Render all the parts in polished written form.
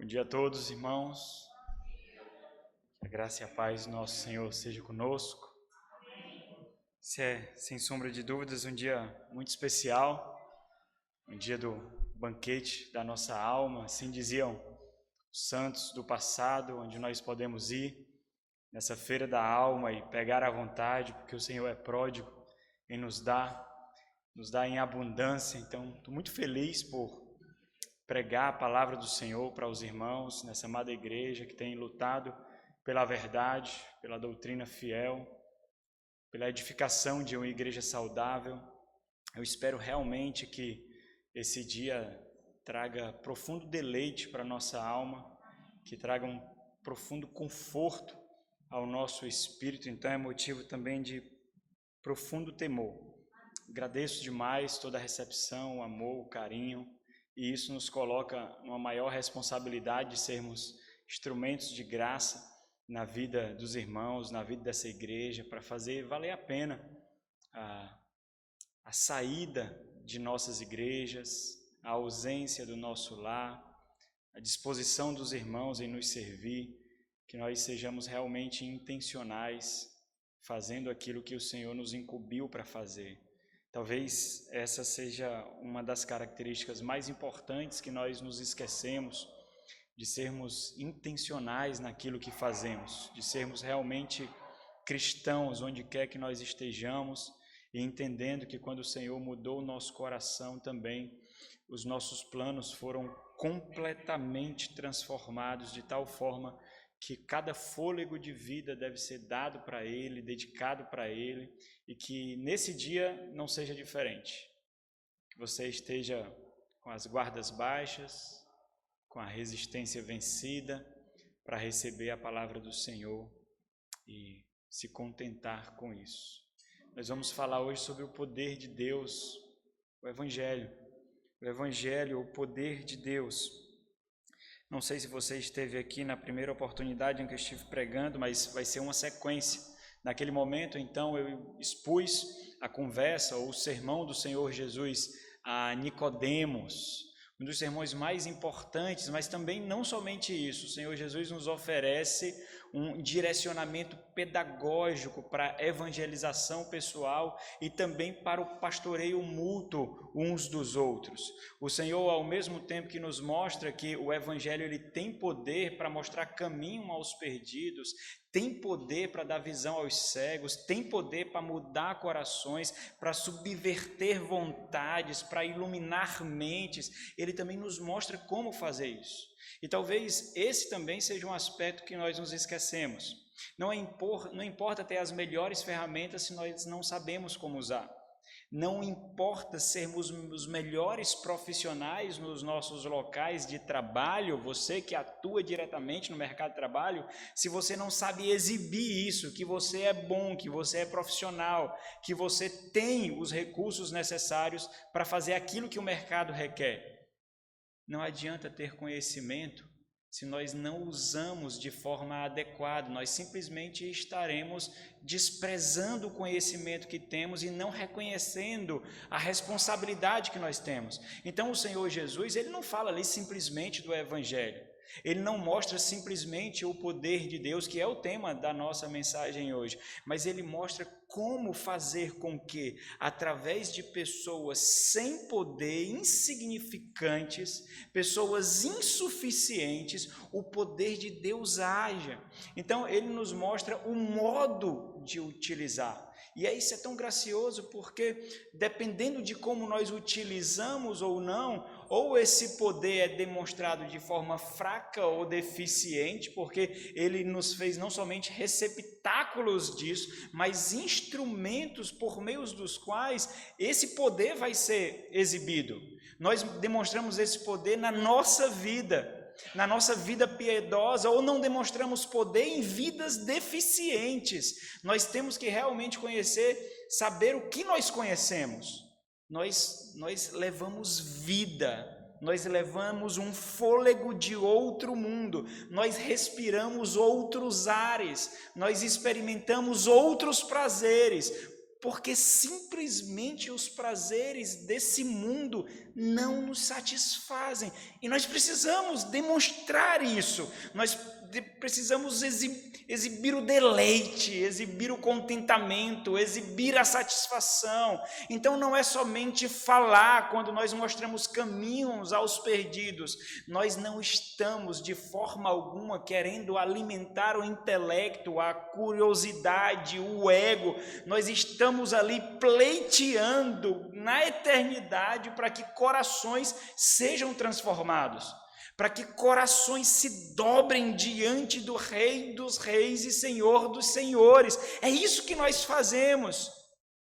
dia a todos, irmãos. Que a graça e a paz do nosso Senhor seja conosco. Esse é, sem sombra de dúvidas, um dia muito especial, um dia do banquete da nossa alma, assim diziam os santos do passado, onde nós podemos ir nessa feira da alma e pegar à vontade, porque o Senhor é pródigo em nos dá em abundância. Então, estou muito feliz por pregar a palavra do Senhor para os irmãos nessa amada igreja que tem lutado pela verdade, pela doutrina fiel, pela edificação de uma igreja saudável. Eu espero realmente que esse dia traga profundo deleite para a nossa alma, que traga um profundo conforto ao nosso espírito. Então é motivo também de profundo temor. Agradeço demais toda a recepção, o amor, o carinho, e isso nos coloca numa maior responsabilidade de sermos instrumentos de graça na vida dos irmãos, na vida dessa igreja, para fazer valer a pena a saída de nossas igrejas, a ausência do nosso lar, a disposição dos irmãos em nos servir, que nós sejamos realmente intencionais, fazendo aquilo que o Senhor nos incumbiu para fazer. Talvez essa seja uma das características mais importantes, que nós nos esquecemos de sermos intencionais naquilo que fazemos, de sermos realmente cristãos onde quer que nós estejamos, e entendendo que quando o Senhor mudou o nosso coração também, os nossos planos foram completamente transformados de tal forma que cada fôlego de vida deve ser dado para Ele, dedicado para Ele, e que nesse dia não seja diferente. Que você esteja com as guardas baixas, com a resistência vencida, para receber a palavra do Senhor e se contentar com isso. Nós vamos falar hoje sobre o poder de Deus, o Evangelho, o poder de Deus. Não sei se você esteve aqui na primeira oportunidade em que eu estive pregando, mas vai ser uma sequência. Naquele momento, então, eu expus a conversa ou o sermão do Senhor Jesus a Nicodemos, um dos sermões mais importantes, mas também não somente isso. O Senhor Jesus nos oferece um direcionamento pedagógico para a evangelização pessoal e também para o pastoreio mútuo uns dos outros. O Senhor, ao mesmo tempo que nos mostra que o Evangelho ele tem poder para mostrar caminho aos perdidos, tem poder para dar visão aos cegos, tem poder para mudar corações, para subverter vontades, para iluminar mentes, ele também nos mostra como fazer isso. E talvez esse também seja um aspecto que nós nos esquecemos. Não importa ter as melhores ferramentas se nós não sabemos como usar. Não importa sermos os melhores profissionais nos nossos locais de trabalho, você que atua diretamente no mercado de trabalho, se você não sabe exibir isso, que você é bom, que você é profissional, que você tem os recursos necessários para fazer aquilo que o mercado requer. Não adianta ter conhecimento se nós não usamos de forma adequada. Nós simplesmente estaremos desprezando o conhecimento que temos e não reconhecendo a responsabilidade que nós temos. Então o Senhor Jesus, ele não fala ali simplesmente do Evangelho. Ele não mostra simplesmente o poder de Deus, que é o tema da nossa mensagem hoje, mas ele mostra como fazer com que, através de pessoas sem poder, insignificantes, pessoas insuficientes, o poder de Deus haja. Então, ele nos mostra o modo de utilizar. E isso é tão gracioso porque, dependendo de como nós utilizamos ou não, ou esse poder é demonstrado de forma fraca ou deficiente, porque ele nos fez não somente receptáculos disso, mas instrumentos por meio dos quais esse poder vai ser exibido. Nós demonstramos esse poder na nossa vida piedosa, ou não demonstramos poder em vidas deficientes. Nós temos que realmente conhecer, saber o que nós conhecemos. Nós levamos vida, nós levamos um fôlego de outro mundo, nós respiramos outros ares, nós experimentamos outros prazeres, porque simplesmente os prazeres desse mundo não nos satisfazem. E nós precisamos demonstrar isso, nós precisamos exibir o deleite, exibir o contentamento, exibir a satisfação. Então não é somente falar quando nós mostramos caminhos aos perdidos, nós não estamos de forma alguma querendo alimentar o intelecto, a curiosidade, o ego, nós estamos ali pleiteando na eternidade para que corações sejam transformados, para que corações se dobrem diante do Rei dos Reis e Senhor dos Senhores. É isso que nós fazemos.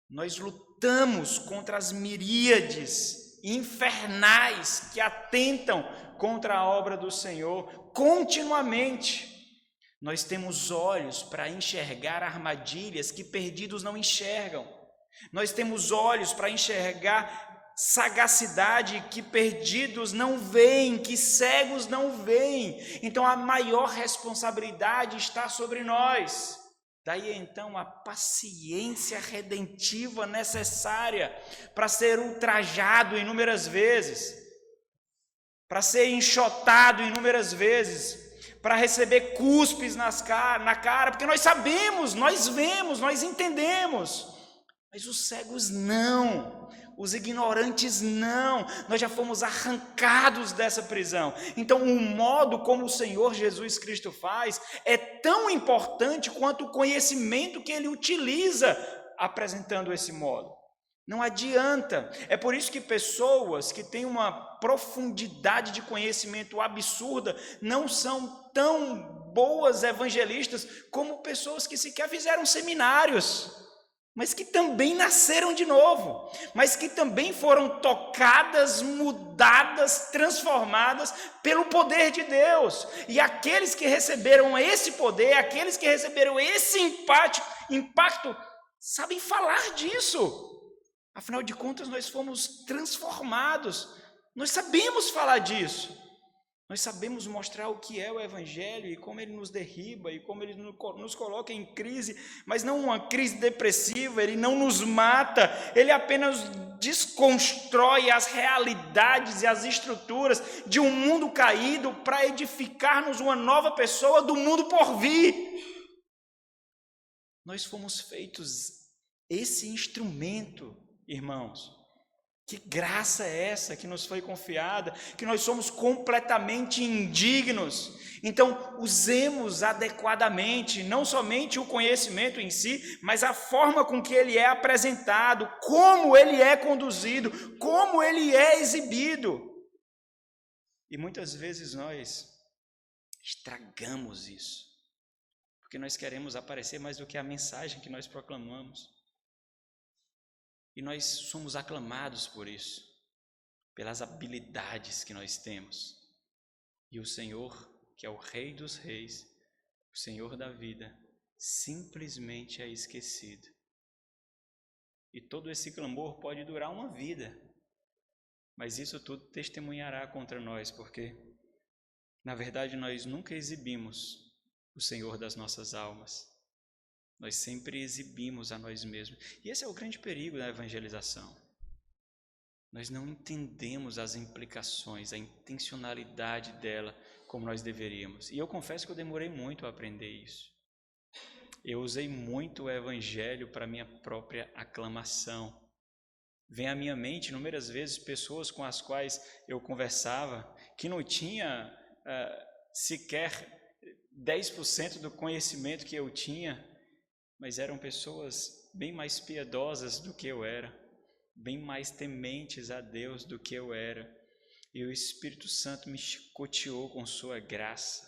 Nós lutamos contra as miríades infernais que atentam contra a obra do Senhor continuamente. Nós temos olhos para enxergar armadilhas que perdidos não enxergam. Nós temos olhos para enxergar sagacidade que perdidos não veem, que cegos não veem. Então a maior responsabilidade está sobre nós. Daí então a paciência redentiva necessária para ser ultrajado inúmeras vezes, para ser enxotado inúmeras vezes, para receber cuspes na cara, porque nós sabemos, nós vemos, nós entendemos, mas os cegos não, os ignorantes não, nós já fomos arrancados dessa prisão. Então o modo como o Senhor Jesus Cristo faz é tão importante quanto o conhecimento que ele utiliza apresentando esse modo. Não adianta, é por isso que pessoas que têm uma profundidade de conhecimento absurda não são tão boas evangelistas como pessoas que sequer fizeram seminários, mas que também nasceram de novo, mas que também foram tocadas, mudadas, transformadas pelo poder de Deus. E aqueles que receberam esse poder, aqueles que receberam esse impacto, sabem falar disso. Afinal de contas, nós fomos transformados, nós sabemos falar disso. Nós sabemos mostrar o que é o Evangelho e como ele nos derriba e como ele nos coloca em crise, mas não uma crise depressiva, ele não nos mata, ele apenas desconstrói as realidades e as estruturas de um mundo caído para edificar-nos uma nova pessoa do mundo por vir. Nós fomos feitos esse instrumento, irmãos. Que graça é essa que nos foi confiada, que nós somos completamente indignos. Então, usemos adequadamente, não somente o conhecimento em si, mas a forma com que ele é apresentado, como ele é conduzido, como ele é exibido. E muitas vezes nós estragamos isso, porque nós queremos aparecer mais do que a mensagem que nós proclamamos. E nós somos aclamados por isso, pelas habilidades que nós temos. E o Senhor, que é o Rei dos Reis, o Senhor da vida, simplesmente é esquecido. E todo esse clamor pode durar uma vida, mas isso tudo testemunhará contra nós, porque, na verdade, nós nunca exibimos o Senhor das nossas almas. Nós sempre exibimos a nós mesmos. E esse é o grande perigo da evangelização. Nós não entendemos as implicações, a intencionalidade dela como nós deveríamos. E eu confesso que eu demorei muito a aprender isso. Eu usei muito o evangelho para minha própria aclamação. Vem à minha mente inúmeras vezes pessoas com as quais eu conversava que não tinha sequer 10% do conhecimento que eu tinha, mas eram pessoas bem mais piedosas do que eu era, bem mais tementes a Deus do que eu era. E o Espírito Santo me chicoteou com sua graça,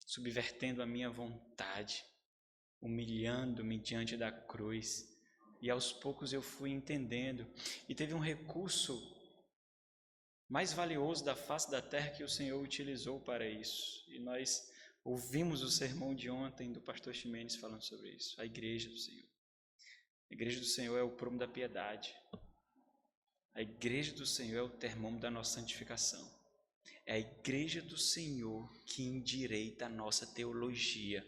subvertendo a minha vontade, humilhando-me diante da cruz. E aos poucos eu fui entendendo. E teve um recurso mais valioso da face da terra que o Senhor utilizou para isso. E nós ouvimos o sermão de ontem do pastor Ximenes falando sobre isso, a igreja do Senhor. A igreja do Senhor é o prumo da piedade. A igreja do Senhor é o termômetro da nossa santificação. É a igreja do Senhor que endireita a nossa teologia.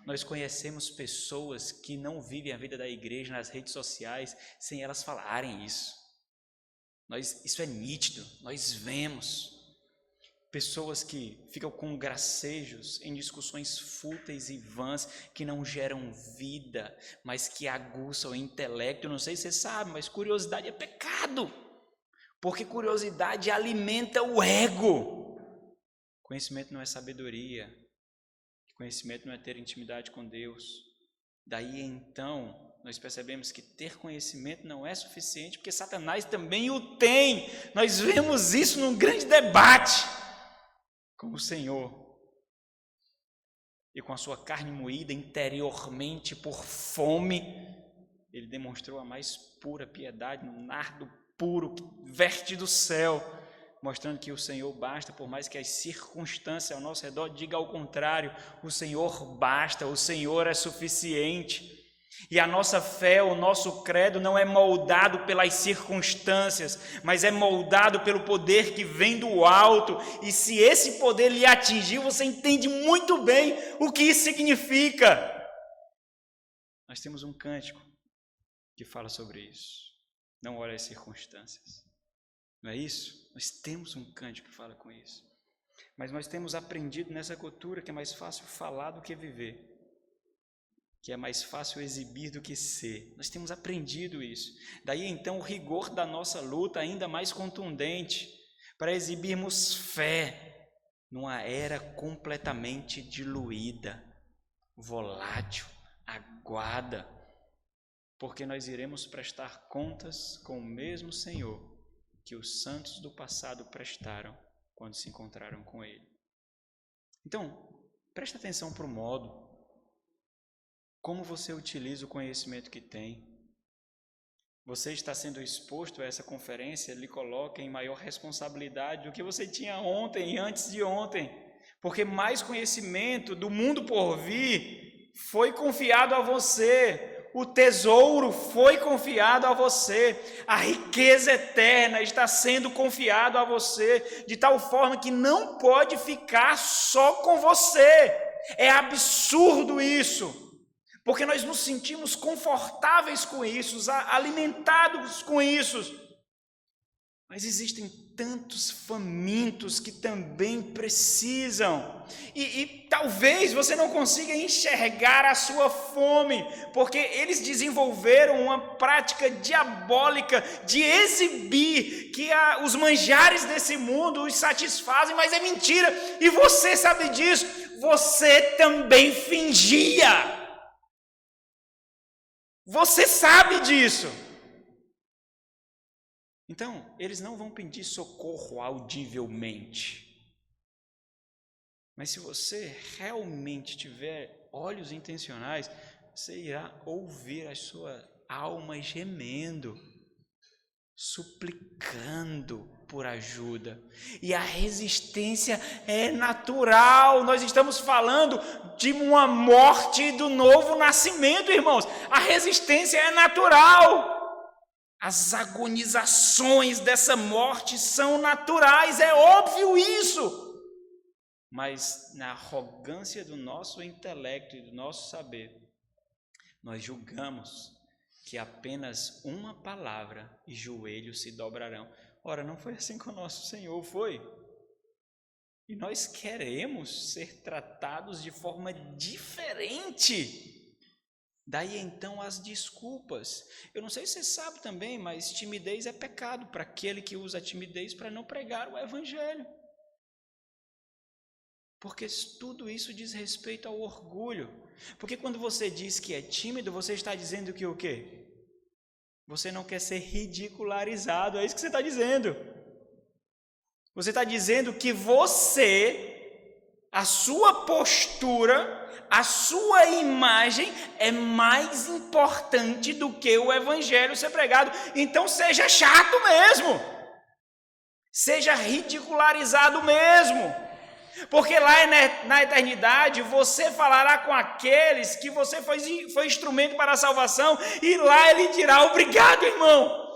Nós conhecemos pessoas que não vivem a vida da igreja nas redes sociais sem elas falarem isso. Isso é nítido, nós vemos. Pessoas que ficam com gracejos em discussões fúteis e vãs, que não geram vida, mas que aguçam o intelecto. Eu não sei se você sabe, mas curiosidade é pecado, porque curiosidade alimenta o ego. Conhecimento não é sabedoria, conhecimento não é ter intimidade com Deus. Daí então nós percebemos que ter conhecimento não é suficiente, porque Satanás também o tem. Nós vemos isso num grande debate com o Senhor, e com a sua carne moída interiormente por fome, ele demonstrou a mais pura piedade, no nardo puro que verte do céu, mostrando que o Senhor basta, por mais que as circunstâncias ao nosso redor digam ao contrário. O Senhor basta, o Senhor é suficiente. E a nossa fé, o nosso credo não é moldado pelas circunstâncias, mas é moldado pelo poder que vem do alto. E se esse poder lhe atingir, você entende muito bem o que isso significa. Nós temos um cântico que fala sobre isso. Não olhe as circunstâncias. Não é isso? Nós temos um cântico que fala com isso. Mas nós temos aprendido nessa cultura que é mais fácil falar do que viver, que é mais fácil exibir do que ser. Nós temos aprendido isso. Daí então o rigor da nossa luta ainda mais contundente, para exibirmos fé numa era completamente diluída, volátil, aguada, porque nós iremos prestar contas com o mesmo Senhor que os santos do passado prestaram quando se encontraram com Ele. Então, presta atenção para o modo como você utiliza o conhecimento que tem. Você está sendo exposto a essa conferência, lhe coloca em maior responsabilidade do que você tinha ontem e antes de ontem, porque mais conhecimento do mundo por vir foi confiado a você. O tesouro foi confiado a você, a riqueza eterna está sendo confiado a você, de tal forma que não pode ficar só com você. É absurdo isso, porque nós nos sentimos confortáveis com isso, alimentados com isso, mas existem tantos famintos que também precisam, e talvez você não consiga enxergar a sua fome, porque eles desenvolveram uma prática diabólica de exibir que os manjares desse mundo os satisfazem, mas é mentira, e você sabe disso, você também fingia, você sabe disso. Então, eles não vão pedir socorro audivelmente. Mas se você realmente tiver olhos intencionais, você irá ouvir a sua alma gemendo, suplicando por ajuda. E a resistência é natural. Nós estamos falando de uma morte do novo nascimento, irmãos. A resistência é natural. As agonizações dessa morte são naturais, é óbvio isso. Mas na arrogância do nosso intelecto e do nosso saber, nós julgamos que apenas uma palavra e joelhos se dobrarão. Ora, não foi assim com o nosso Senhor, foi? E nós queremos ser tratados de forma diferente. Daí então as desculpas. Eu não sei se você sabe também, mas timidez é pecado para aquele que usa a timidez para não pregar o evangelho. Porque tudo isso diz respeito ao orgulho. Porque quando você diz que é tímido, você está dizendo que o quê? Você não quer ser ridicularizado, é isso que você está dizendo. Você está dizendo que a sua postura, a sua imagem é mais importante do que o evangelho ser pregado. Então seja chato mesmo, seja ridicularizado mesmo, porque lá na eternidade você falará com aqueles que você foi instrumento para a salvação, e lá ele dirá: obrigado, irmão,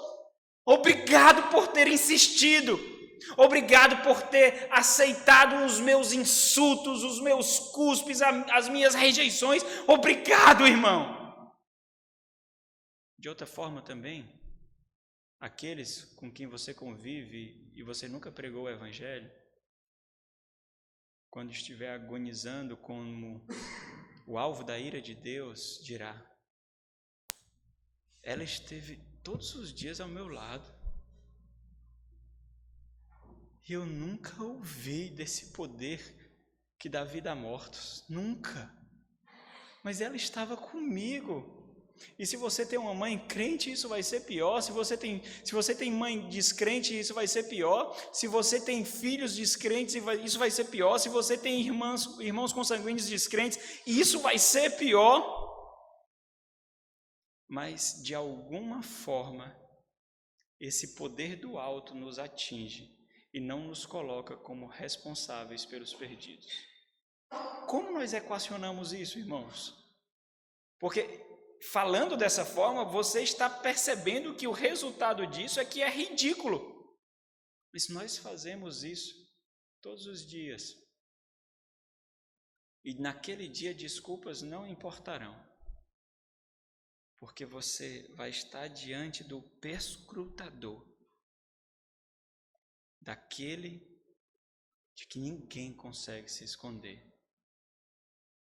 obrigado por ter insistido. Obrigado por ter aceitado os meus insultos, os meus cuspes, as minhas rejeições. Obrigado, irmão. De outra forma também, aqueles com quem você convive e você nunca pregou o evangelho, quando estiver agonizando como o alvo da ira de Deus, dirá: ela esteve todos os dias ao meu lado e eu nunca ouvi desse poder que dá vida a mortos, nunca, mas ela estava comigo. E se você tem uma mãe crente, isso vai ser pior. Se você tem mãe descrente, isso vai ser pior. Se você tem filhos descrentes, isso vai ser pior. Se você tem irmãos consanguíneos descrentes, isso vai ser pior. Mas, de alguma forma, esse poder do alto nos atinge e não nos coloca como responsáveis pelos perdidos. Como nós equacionamos isso, irmãos? Porque, falando dessa forma, você está percebendo que o resultado disso é que é ridículo. Mas nós fazemos isso todos os dias. E naquele dia desculpas não importarão. Porque você vai estar diante do perscrutador, daquele de que ninguém consegue se esconder.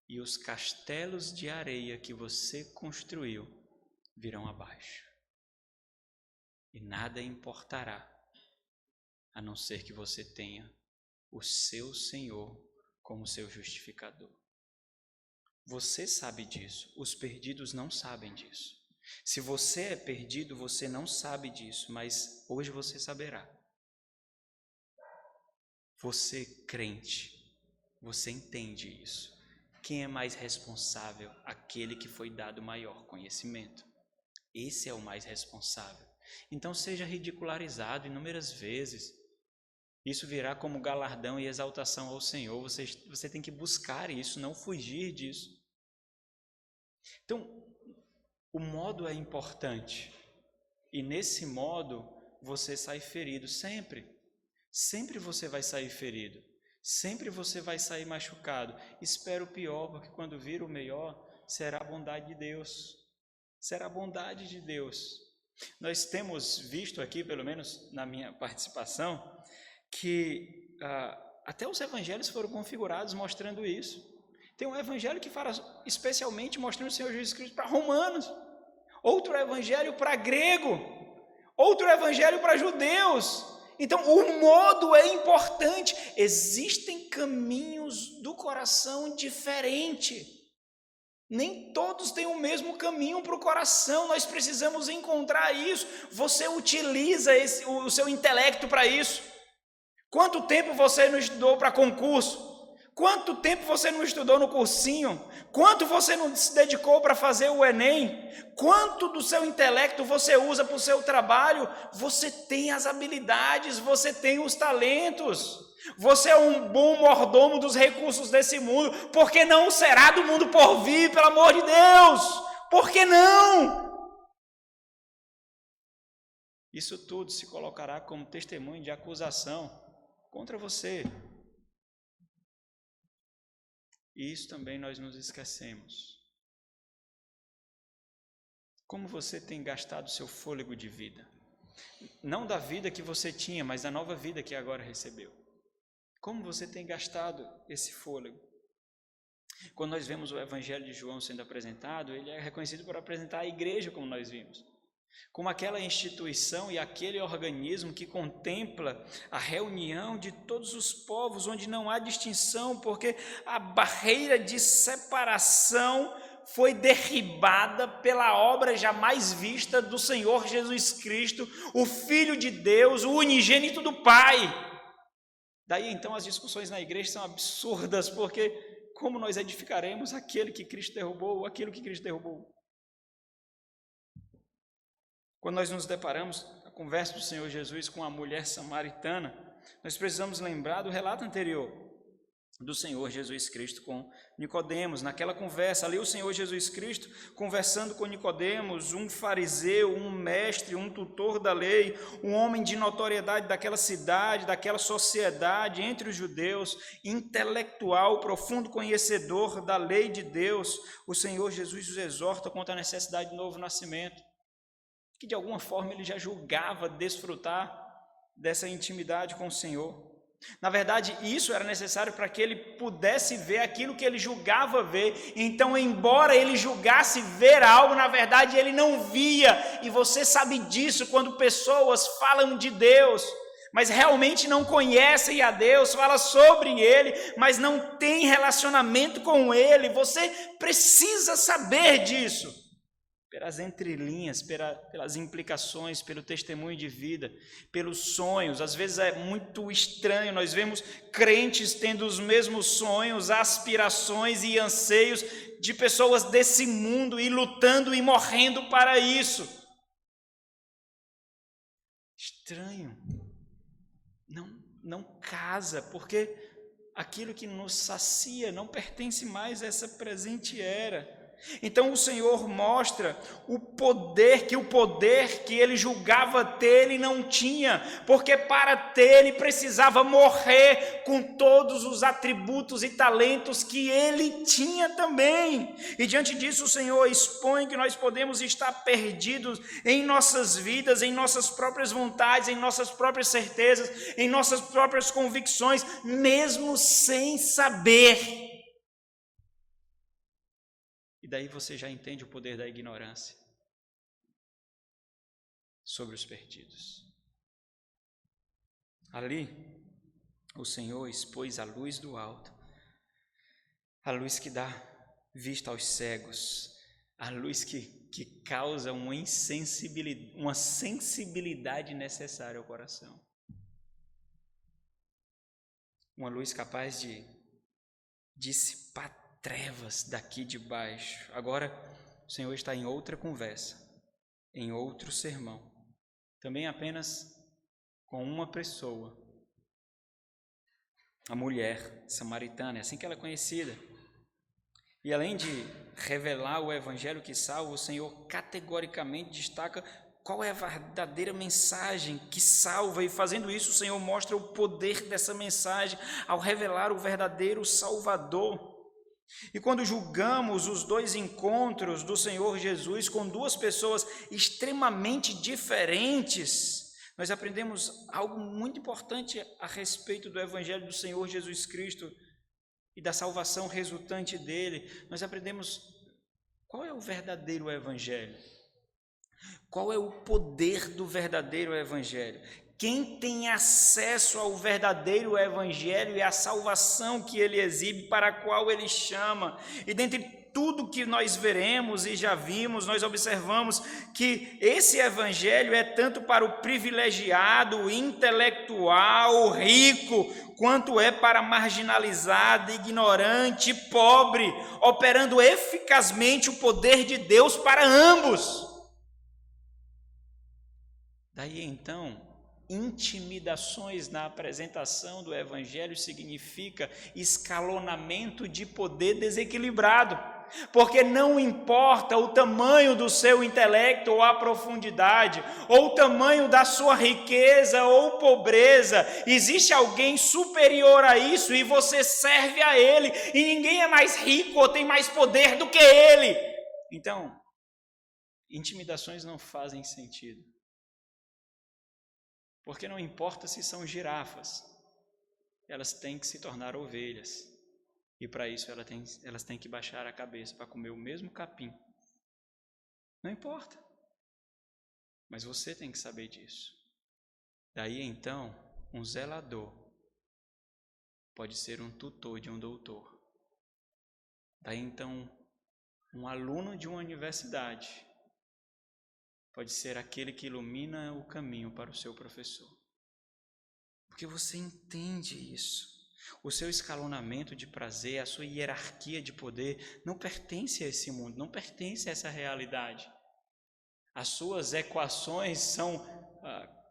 E os castelos de areia que você construiu virão abaixo. E nada importará, a não ser que você tenha o seu Senhor como seu justificador. Você sabe disso, os perdidos não sabem disso. Se você é perdido, você não sabe disso, mas hoje você saberá. Você, crente, você entende isso. Quem é mais responsável? Aquele que foi dado maior conhecimento. Esse é o mais responsável. Então seja ridicularizado inúmeras vezes. Isso virá como galardão e exaltação ao Senhor. Você tem que buscar isso, não fugir disso. Então, o modo é importante. E nesse modo, você sai ferido sempre. Sempre você vai sair ferido. Sempre você vai sair machucado. Espero o pior, porque quando vir o melhor, será a bondade de Deus. Será a bondade de Deus. Nós temos visto aqui, pelo menos na minha participação, que até os evangelhos foram configurados mostrando isso. Tem um evangelho que fala especialmente mostrando o Senhor Jesus Cristo para romanos. Outro evangelho para grego. Outro evangelho para judeus. Então, o modo é importante. Existem caminhos do coração diferentes. Nem todos têm o mesmo caminho para o coração. Nós precisamos encontrar isso. Você utiliza o seu intelecto para isso. Quanto tempo você não estudou para concurso? Quanto tempo você não estudou no cursinho? Quanto você não se dedicou para fazer o Enem? Quanto do seu intelecto você usa para o seu trabalho? Você tem as habilidades, você tem os talentos. Você é um bom mordomo dos recursos desse mundo. Por que não será do mundo por vir, pelo amor de Deus? Por que não? Isso tudo se colocará como testemunho de acusação contra você. E isso também nós nos esquecemos. Como você tem gastado seu fôlego de vida? Não da vida que você tinha, mas da nova vida que agora recebeu. Como você tem gastado esse fôlego? Quando nós vemos o Evangelho de João sendo apresentado, ele é reconhecido por apresentar a igreja, como nós vimos, como aquela instituição e aquele organismo que contempla a reunião de todos os povos, onde não há distinção, porque a barreira de separação foi derribada pela obra jamais vista do Senhor Jesus Cristo, o Filho de Deus, o unigênito do Pai. Daí então as discussões na igreja são absurdas, porque como nós edificaremos aquele que Cristo derrubou ou aquilo que Cristo derrubou? Quando nós nos deparamos a conversa do Senhor Jesus com a mulher samaritana, nós precisamos lembrar do relato anterior. do Senhor Jesus Cristo com Nicodemos. Naquela conversa, ali o Senhor Jesus Cristo conversando com Nicodemos, um fariseu, um mestre, um tutor da lei, um homem de notoriedade daquela cidade, daquela sociedade entre os judeus, intelectual, profundo conhecedor da lei de Deus. O Senhor Jesus os exorta quanto à necessidade de novo nascimento, que de alguma forma ele já julgava desfrutar dessa intimidade com o Senhor. Na verdade, isso era necessário para que ele pudesse ver aquilo que ele julgava ver. Então, embora ele julgasse ver algo, na verdade ele não via. E você sabe disso quando pessoas falam de Deus, mas realmente não conhecem a Deus, falam sobre Ele, mas não tem relacionamento com Ele. Você precisa saber disso. Pelas entrelinhas, pelas implicações, pelo testemunho de vida, pelos sonhos. Às vezes é muito estranho, nós vemos crentes tendo os mesmos sonhos, aspirações e anseios de pessoas desse mundo e lutando e morrendo para isso. Estranho. Não casa, porque aquilo que nos sacia não pertence mais a essa presente era. Então o Senhor mostra o poder que ele julgava ter, ele não tinha, porque para ter ele precisava morrer com todos os atributos e talentos que ele tinha também. E diante disso o Senhor expõe que nós podemos estar perdidos em nossas vidas, em nossas próprias vontades, em nossas próprias certezas, em nossas próprias convicções, mesmo sem saber. E daí você já entende o poder da ignorância sobre os perdidos. Ali, o Senhor expôs a luz do alto, a luz que dá vista aos cegos, a luz que causa uma sensibilidade necessária ao coração. Uma luz capaz de dissipar trevas daqui de baixo. Agora o Senhor está em outra conversa, em outro sermão, também apenas com uma pessoa, a mulher samaritana, é assim que ela é conhecida. E além de revelar o evangelho que salva, o Senhor categoricamente destaca qual é a verdadeira mensagem que salva, e fazendo isso o Senhor mostra o poder dessa mensagem ao revelar o verdadeiro Salvador. E quando julgamos os dois encontros do Senhor Jesus com duas pessoas extremamente diferentes, nós aprendemos algo muito importante a respeito do Evangelho do Senhor Jesus Cristo e da salvação resultante dele. Nós aprendemos qual é o verdadeiro Evangelho, qual é o poder do verdadeiro Evangelho. Quem tem acesso ao verdadeiro evangelho e à salvação que ele exibe, para a qual ele chama. E dentre tudo que nós veremos e já vimos, nós observamos que esse evangelho é tanto para o privilegiado, o intelectual, o rico, quanto é para marginalizado, ignorante, pobre, operando eficazmente o poder de Deus para ambos. Daí então, intimidações na apresentação do evangelho significa escalonamento de poder desequilibrado, porque não importa o tamanho do seu intelecto ou a profundidade, ou o tamanho da sua riqueza ou pobreza, existe alguém superior a isso e você serve a ele, e ninguém é mais rico ou tem mais poder do que ele. Então, intimidações não fazem sentido. Porque não importa se são girafas, elas têm que se tornar ovelhas. E para isso elas têm que baixar a cabeça para comer o mesmo capim. Não importa. Mas você tem que saber disso. Daí então, um zelador pode ser um tutor de um doutor. Daí então, um aluno de uma universidade pode ser aquele que ilumina o caminho para o seu professor. Porque você entende isso. O seu escalonamento de prazer, a sua hierarquia de poder não pertence a esse mundo, não pertence a essa realidade. As suas equações são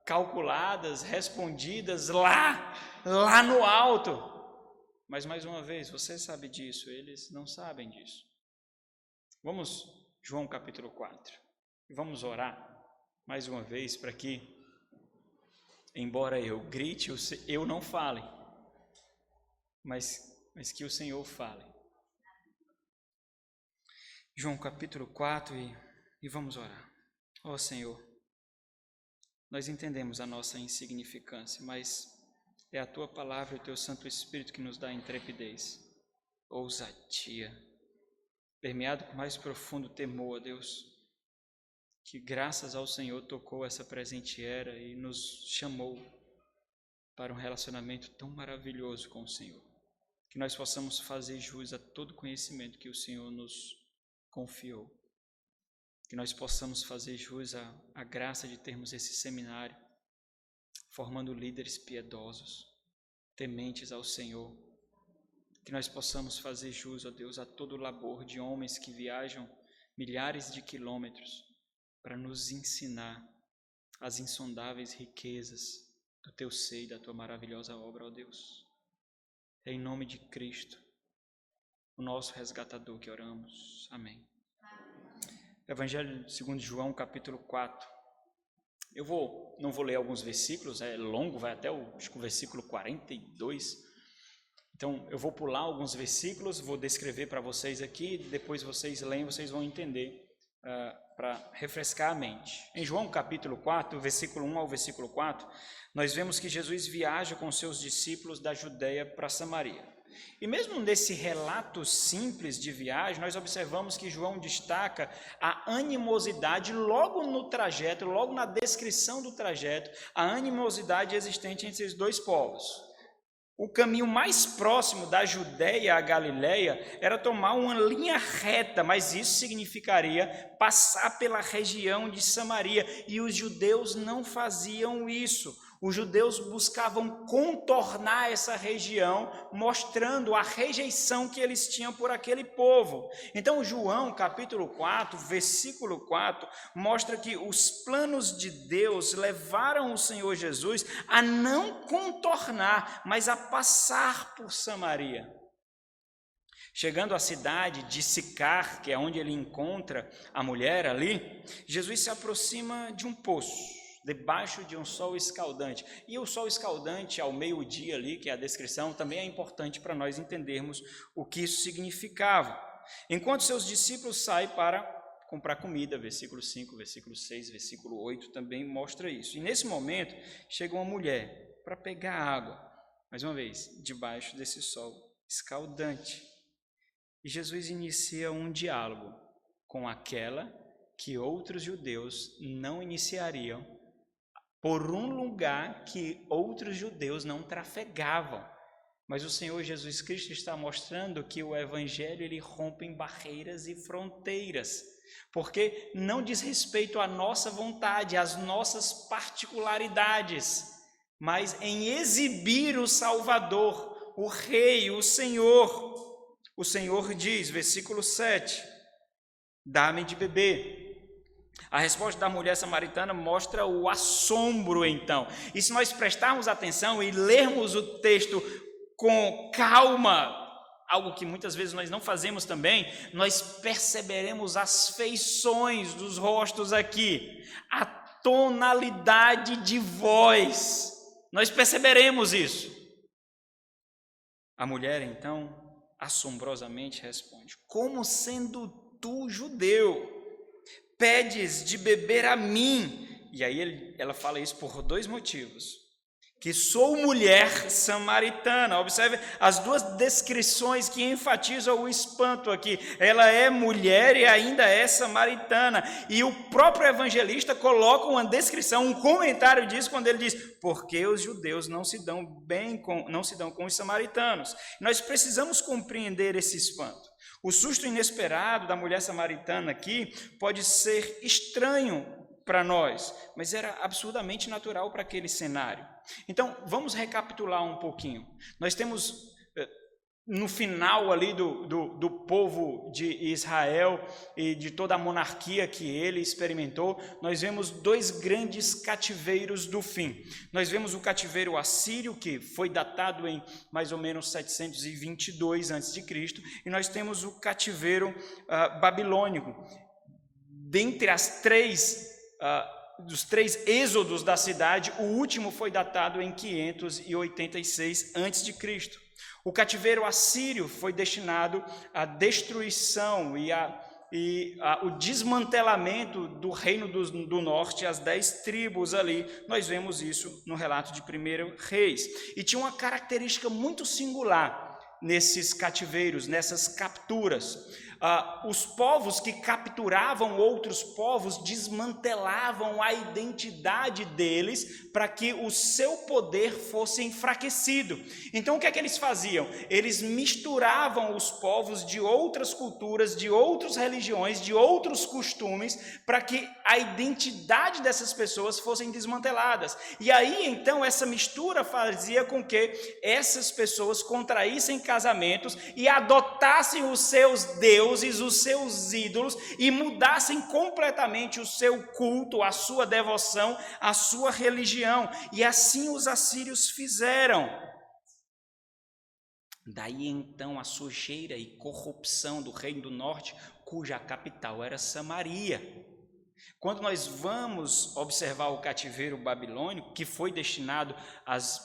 calculadas, respondidas lá no alto. Mas, mais uma vez, você sabe disso, eles não sabem disso. Vamos, João capítulo 4, e vamos orar mais uma vez para que, embora eu grite, eu não fale, mas que o Senhor fale. João capítulo 4 e vamos orar. Ó Senhor, nós entendemos a nossa insignificância, mas é a Tua palavra e o Teu Santo Espírito que nos dá intrepidez, ousadia, permeado com mais profundo temor, ó Deus, que graças ao Senhor tocou essa presente era e nos chamou para um relacionamento tão maravilhoso com o Senhor. Que nós possamos fazer jus a todo conhecimento que o Senhor nos confiou. Que nós possamos fazer jus à graça de termos esse seminário, formando líderes piedosos, tementes ao Senhor. Que nós possamos fazer jus, ó Deus, a todo o labor de homens que viajam milhares de quilômetros para nos ensinar as insondáveis riquezas do Teu seio e da Tua maravilhosa obra, ó Deus. É em nome de Cristo, o nosso resgatador, que oramos. Amém. Evangelho segundo João, capítulo 4. Não vou ler alguns versículos, é longo, vai até o versículo 42. Então, eu vou pular alguns versículos, vou descrever para vocês aqui, depois vocês leem, vocês vão entender, para refrescar a mente. Em João capítulo 4, versículo 1 ao versículo 4, nós vemos que Jesus viaja com seus discípulos da Judeia para Samaria. E mesmo nesse relato simples de viagem, nós observamos que João destaca a animosidade logo no trajeto, logo na descrição do trajeto, a animosidade existente entre esses dois povos. O caminho mais próximo da Judeia à Galileia era tomar uma linha reta, mas isso significaria passar pela região de Samaria, e os judeus não faziam isso. Os judeus buscavam contornar essa região, mostrando a rejeição que eles tinham por aquele povo. Então, João, capítulo 4, versículo 4, mostra que os planos de Deus levaram o Senhor Jesus a não contornar, mas a passar por Samaria. Chegando à cidade de Sicar, que é onde ele encontra a mulher ali, Jesus se aproxima de um poço, debaixo de um sol escaldante. E o sol escaldante ao meio-dia ali, que é a descrição, também é importante para nós entendermos o que isso significava. Enquanto seus discípulos saem para comprar comida, versículo 5, versículo 6, versículo 8 também mostra isso. E nesse momento, chega uma mulher para pegar água, mais uma vez, debaixo desse sol escaldante. E Jesus inicia um diálogo com aquela que outros judeus não iniciariam, por um lugar que outros judeus não trafegavam. Mas o Senhor Jesus Cristo está mostrando que o Evangelho ele rompe em barreiras e fronteiras, porque não diz respeito à nossa vontade, às nossas particularidades, mas em exibir o Salvador, o Rei, o Senhor. O Senhor diz, versículo 7, dá-me de beber. A resposta da mulher samaritana mostra o assombro, então. E se nós prestarmos atenção e lermos o texto com calma, algo que muitas vezes nós não fazemos também, nós perceberemos as feições dos rostos aqui, a tonalidade de voz. Nós perceberemos isso. A mulher, então, assombrosamente responde: como sendo tu judeu, pedes de beber a mim? E aí ela fala isso por dois motivos. Que sou mulher samaritana. Observe as duas descrições que enfatizam o espanto aqui. Ela é mulher e ainda é samaritana. E o próprio evangelista coloca uma descrição, um comentário disso quando ele diz: porque os judeus não se dão com os samaritanos. Nós precisamos compreender esse espanto. O susto inesperado da mulher samaritana aqui pode ser estranho para nós, mas era absurdamente natural para aquele cenário. Então, vamos recapitular um pouquinho. Nós temos no final ali do povo de Israel e de toda a monarquia que ele experimentou, nós vemos dois grandes cativeiros do fim. Nós vemos o cativeiro assírio, que foi datado em mais ou menos 722 a.C., e nós temos o cativeiro babilônico. Dentre dos três êxodos da cidade, o último foi datado em 586 a.C. O cativeiro assírio foi destinado à destruição e o desmantelamento do reino do norte, as 10 tribos ali. Nós vemos isso no relato de 1 Reis. E tinha uma característica muito singular nesses cativeiros, nessas capturas. Os povos que capturavam outros povos desmantelavam a identidade deles para que o seu poder fosse enfraquecido. Então, o que é que eles faziam? Eles misturavam os povos de outras culturas, de outras religiões, de outros costumes, para que a identidade dessas pessoas fossem desmanteladas. E aí, então, essa mistura fazia com que essas pessoas contraíssem casamentos e adotassem os seus deuses, os seus ídolos, e mudassem completamente o seu culto, a sua devoção, a sua religião. E assim os assírios fizeram. Daí então a sujeira e corrupção do reino do norte, cuja capital era Samaria. Quando nós vamos observar o cativeiro babilônico, que foi destinado às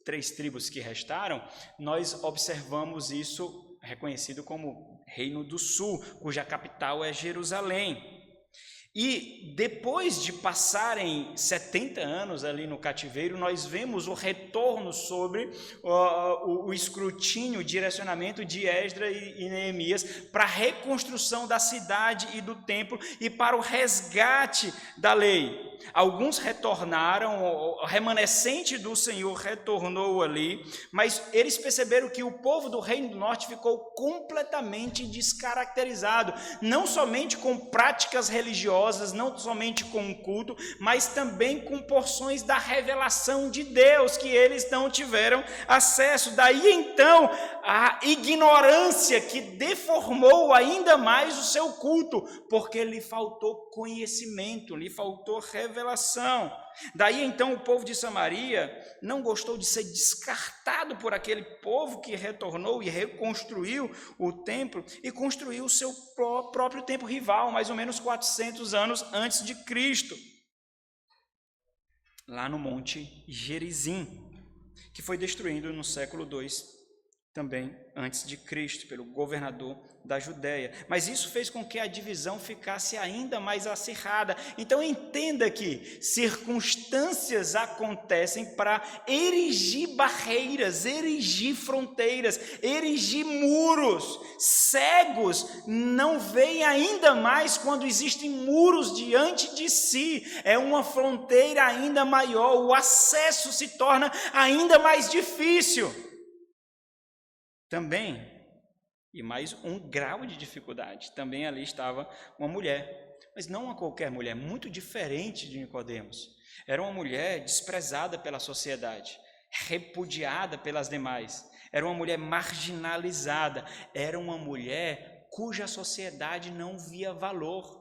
3 tribos que restaram, nós observamos isso reconhecido como Reino do Sul, cuja capital é Jerusalém. E depois de passarem 70 anos ali no cativeiro, nós vemos o retorno sobre o escrutínio, o direcionamento de Esdras e Neemias para a reconstrução da cidade e do templo e para o resgate da lei. Alguns retornaram, o remanescente do Senhor retornou ali, mas eles perceberam que o povo do Reino do Norte ficou completamente descaracterizado, não somente com práticas religiosas, não somente com o culto, mas também com porções da revelação de Deus que eles não tiveram acesso. Daí então a ignorância que deformou ainda mais o seu culto, porque lhe faltou conhecimento, lhe faltou revelação. Daí então o povo de Samaria não gostou de ser descartado por aquele povo que retornou e reconstruiu o templo e construiu o seu próprio templo rival, mais ou menos 400 anos antes de Cristo, lá no Monte Gerizim, que foi destruído no século II, também antes de Cristo, pelo governador da Judéia. Mas isso fez com que a divisão ficasse ainda mais acirrada. Então entenda que circunstâncias acontecem para erigir barreiras, erigir fronteiras, erigir muros. Cegos não veem ainda mais quando existem muros diante de si. É uma fronteira ainda maior, o acesso se torna ainda mais difícil. Também, e mais um grau de dificuldade, também ali estava uma mulher, mas não uma qualquer mulher, muito diferente de Nicodemos. Era uma mulher desprezada pela sociedade, repudiada pelas demais, era uma mulher marginalizada, era uma mulher cuja sociedade não via valor.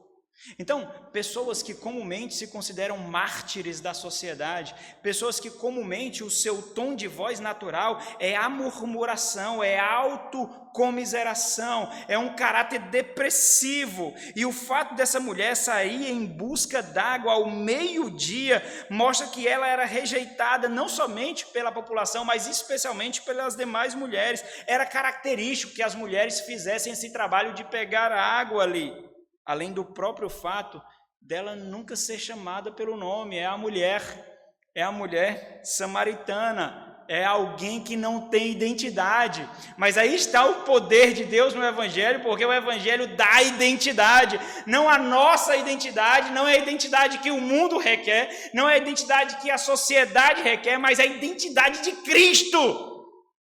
Então, pessoas que comumente se consideram mártires da sociedade, pessoas que comumente o seu tom de voz natural é a murmuração, é a autocomiseração, é um caráter depressivo. E o fato dessa mulher sair em busca d'água ao meio-dia mostra que ela era rejeitada não somente pela população, mas especialmente pelas demais mulheres. Era característico que as mulheres fizessem esse trabalho de pegar água ali. Além do próprio fato dela nunca ser chamada pelo nome, é a mulher samaritana, é alguém que não tem identidade. Mas aí está o poder de Deus no Evangelho, porque o Evangelho dá identidade, não a nossa identidade, não é a identidade que o mundo requer, não é a identidade que a sociedade requer, mas a identidade de Cristo.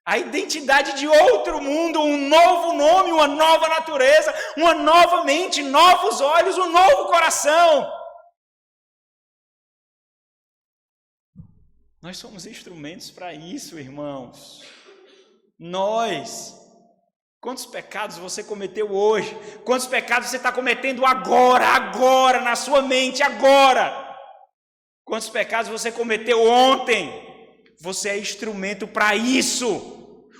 A identidade de outro mundo, um novo nome, uma nova natureza, uma nova mente, novos olhos, um novo coração. Nós somos instrumentos para isso, irmãos. Nós. Quantos pecados você cometeu hoje? Quantos pecados você está cometendo agora, na sua mente, agora? Quantos pecados você cometeu ontem? Você é instrumento para isso.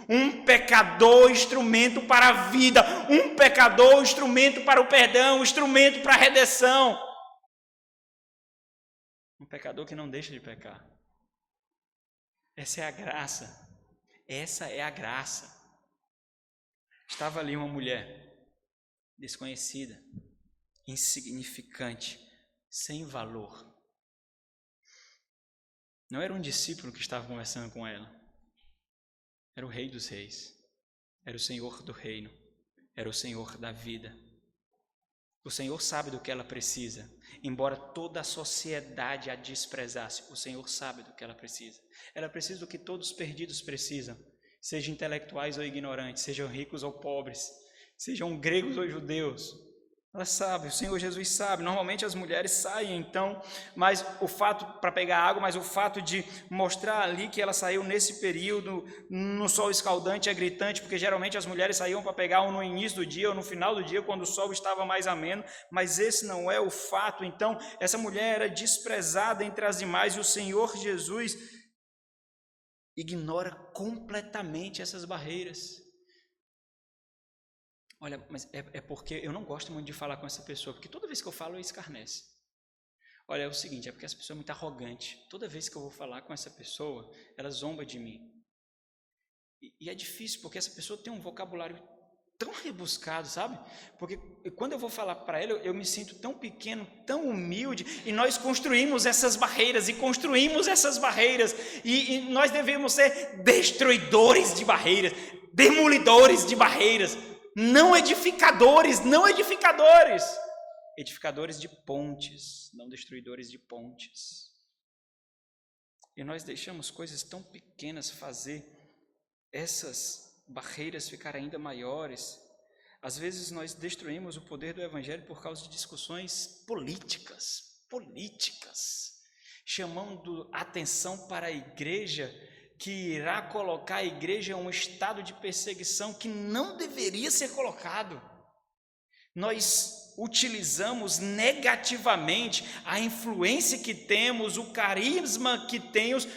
Um pecador, instrumento para a vida. Um pecador, instrumento para o perdão, instrumento para a redenção. Um pecador que não deixa de pecar. Essa é a graça. Essa é a graça. Estava ali uma mulher desconhecida, insignificante, sem valor. Não era um discípulo que estava conversando com ela. Era o Rei dos Reis. Era o Senhor do reino. Era o Senhor da vida. O Senhor sabe do que ela precisa. Embora toda a sociedade a desprezasse, o Senhor sabe do que ela precisa. Ela precisa do que todos os perdidos precisam. Sejam intelectuais ou ignorantes, sejam ricos ou pobres, sejam gregos ou judeus. Ela sabe, o Senhor Jesus sabe. Normalmente as mulheres saem, então, mas o fato, para pegar água, mas o fato de mostrar ali que ela saiu nesse período, no sol escaldante, é gritante, porque geralmente as mulheres saíam para pegar ou no início do dia ou no final do dia, quando o sol estava mais ameno, mas esse não é o fato. Então, essa mulher era desprezada entre as demais e o Senhor Jesus ignora completamente essas barreiras. Olha, mas é porque eu não gosto muito de falar com essa pessoa, porque toda vez que eu falo, eu escarnece. Olha, é o seguinte, é porque essa pessoa é muito arrogante. Toda vez que eu vou falar com essa pessoa, ela zomba de mim. E é difícil, porque essa pessoa tem um vocabulário tão rebuscado, sabe? Porque quando eu vou falar para ela, eu me sinto tão pequeno, tão humilde, e nós construímos essas barreiras, e nós devemos ser destruidores de barreiras, demolidores de barreiras, não edificadores, edificadores de pontes, não destruidores de pontes. E nós deixamos coisas tão pequenas fazer essas barreiras ficarem ainda maiores. Às vezes nós destruímos o poder do Evangelho por causa de discussões políticas, chamando atenção para a igreja, que irá colocar a igreja em um estado de perseguição que não deveria ser colocado. Nós utilizamos negativamente a influência que temos, o carisma que temos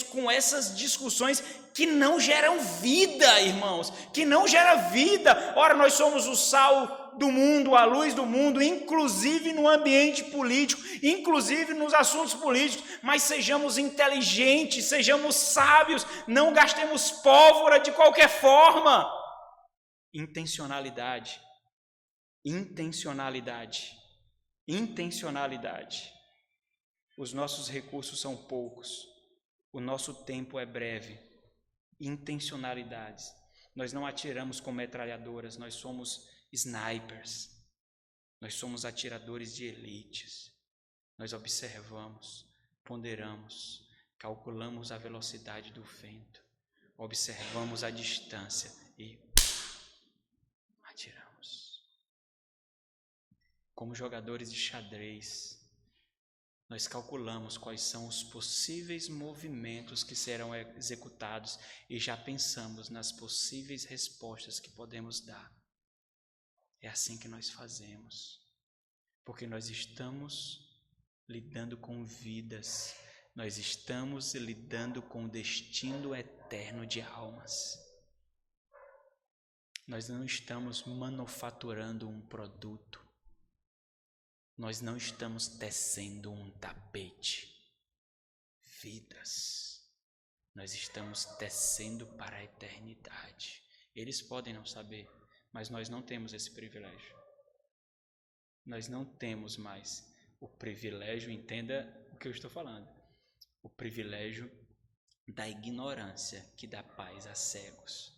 com essas discussões que não geram vida, irmãos, que não gera vida. Ora, nós somos o sal do mundo, a luz do mundo, inclusive no ambiente político, inclusive nos assuntos políticos, mas sejamos inteligentes, sejamos sábios, não gastemos pólvora de qualquer forma. Intencionalidade. Os nossos recursos são poucos, o nosso tempo é breve. Intencionalidades. Nós não atiramos com metralhadoras, nós somos snipers, nós somos atiradores de elites. Nós observamos, ponderamos, calculamos a velocidade do vento, observamos a distância e atiramos. Como jogadores de xadrez, nós calculamos quais são os possíveis movimentos que serão executados e já pensamos nas possíveis respostas que podemos dar. É assim que nós fazemos, porque nós estamos lidando com vidas, nós estamos lidando com o destino eterno de almas. Nós não estamos manufaturando um produto, nós não estamos tecendo um tapete. Vidas, nós estamos tecendo para a eternidade. Eles podem não saber, mas nós não temos esse privilégio. Nós não temos mais o privilégio, entenda o que eu estou falando, o privilégio da ignorância que dá paz a cegos.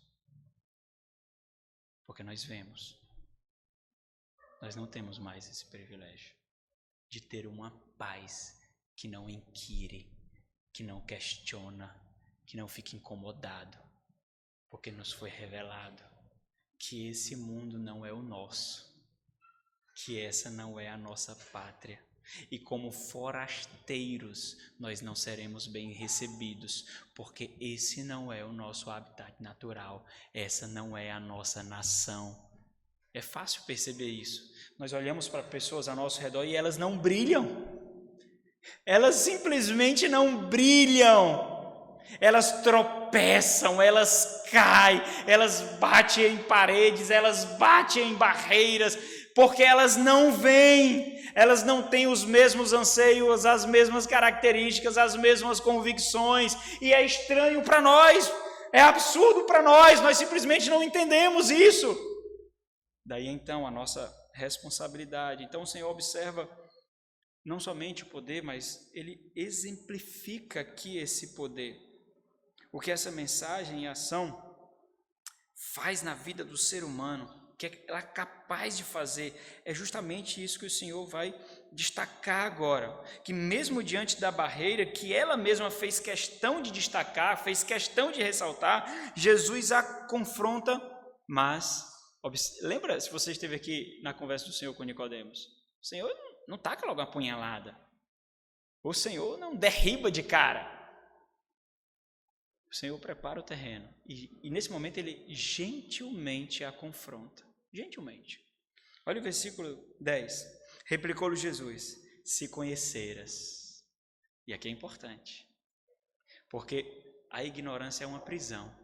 Porque nós vemos. Nós não temos mais esse privilégio de ter uma paz que não inquire, que não questiona, que não fica incomodado, porque nos foi revelado que esse mundo não é o nosso, que essa não é a nossa pátria. E como forasteiros, nós não seremos bem recebidos, porque esse não é o nosso habitat natural, essa não é a nossa nação. É fácil perceber isso. Nós olhamos para pessoas ao nosso redor e elas não brilham. Elas simplesmente não brilham. Elas tropeçam, elas caem, elas batem em paredes, elas batem em barreiras, porque elas não veem. Elas não têm os mesmos anseios, as mesmas características, as mesmas convicções, e é estranho para nós, é absurdo para nós simplesmente não entendemos isso. Daí então a nossa responsabilidade. Então o Senhor observa não somente o poder, mas Ele exemplifica aqui esse poder. O que essa mensagem e ação faz na vida do ser humano, que ela é capaz de fazer, é justamente isso que o Senhor vai destacar agora, que mesmo diante da barreira que ela mesma fez questão de destacar, fez questão de ressaltar, Jesus a confronta, mas, lembra se você esteve aqui na conversa do Senhor com Nicodemos, o Senhor não taca logo uma punhalada, o Senhor não derriba de cara, o Senhor prepara o terreno, e nesse momento Ele gentilmente a confronta. Gentilmente. Olha o versículo 10. Replicou-lhe Jesus: se conheceras. E aqui é importante, porque a ignorância é uma prisão.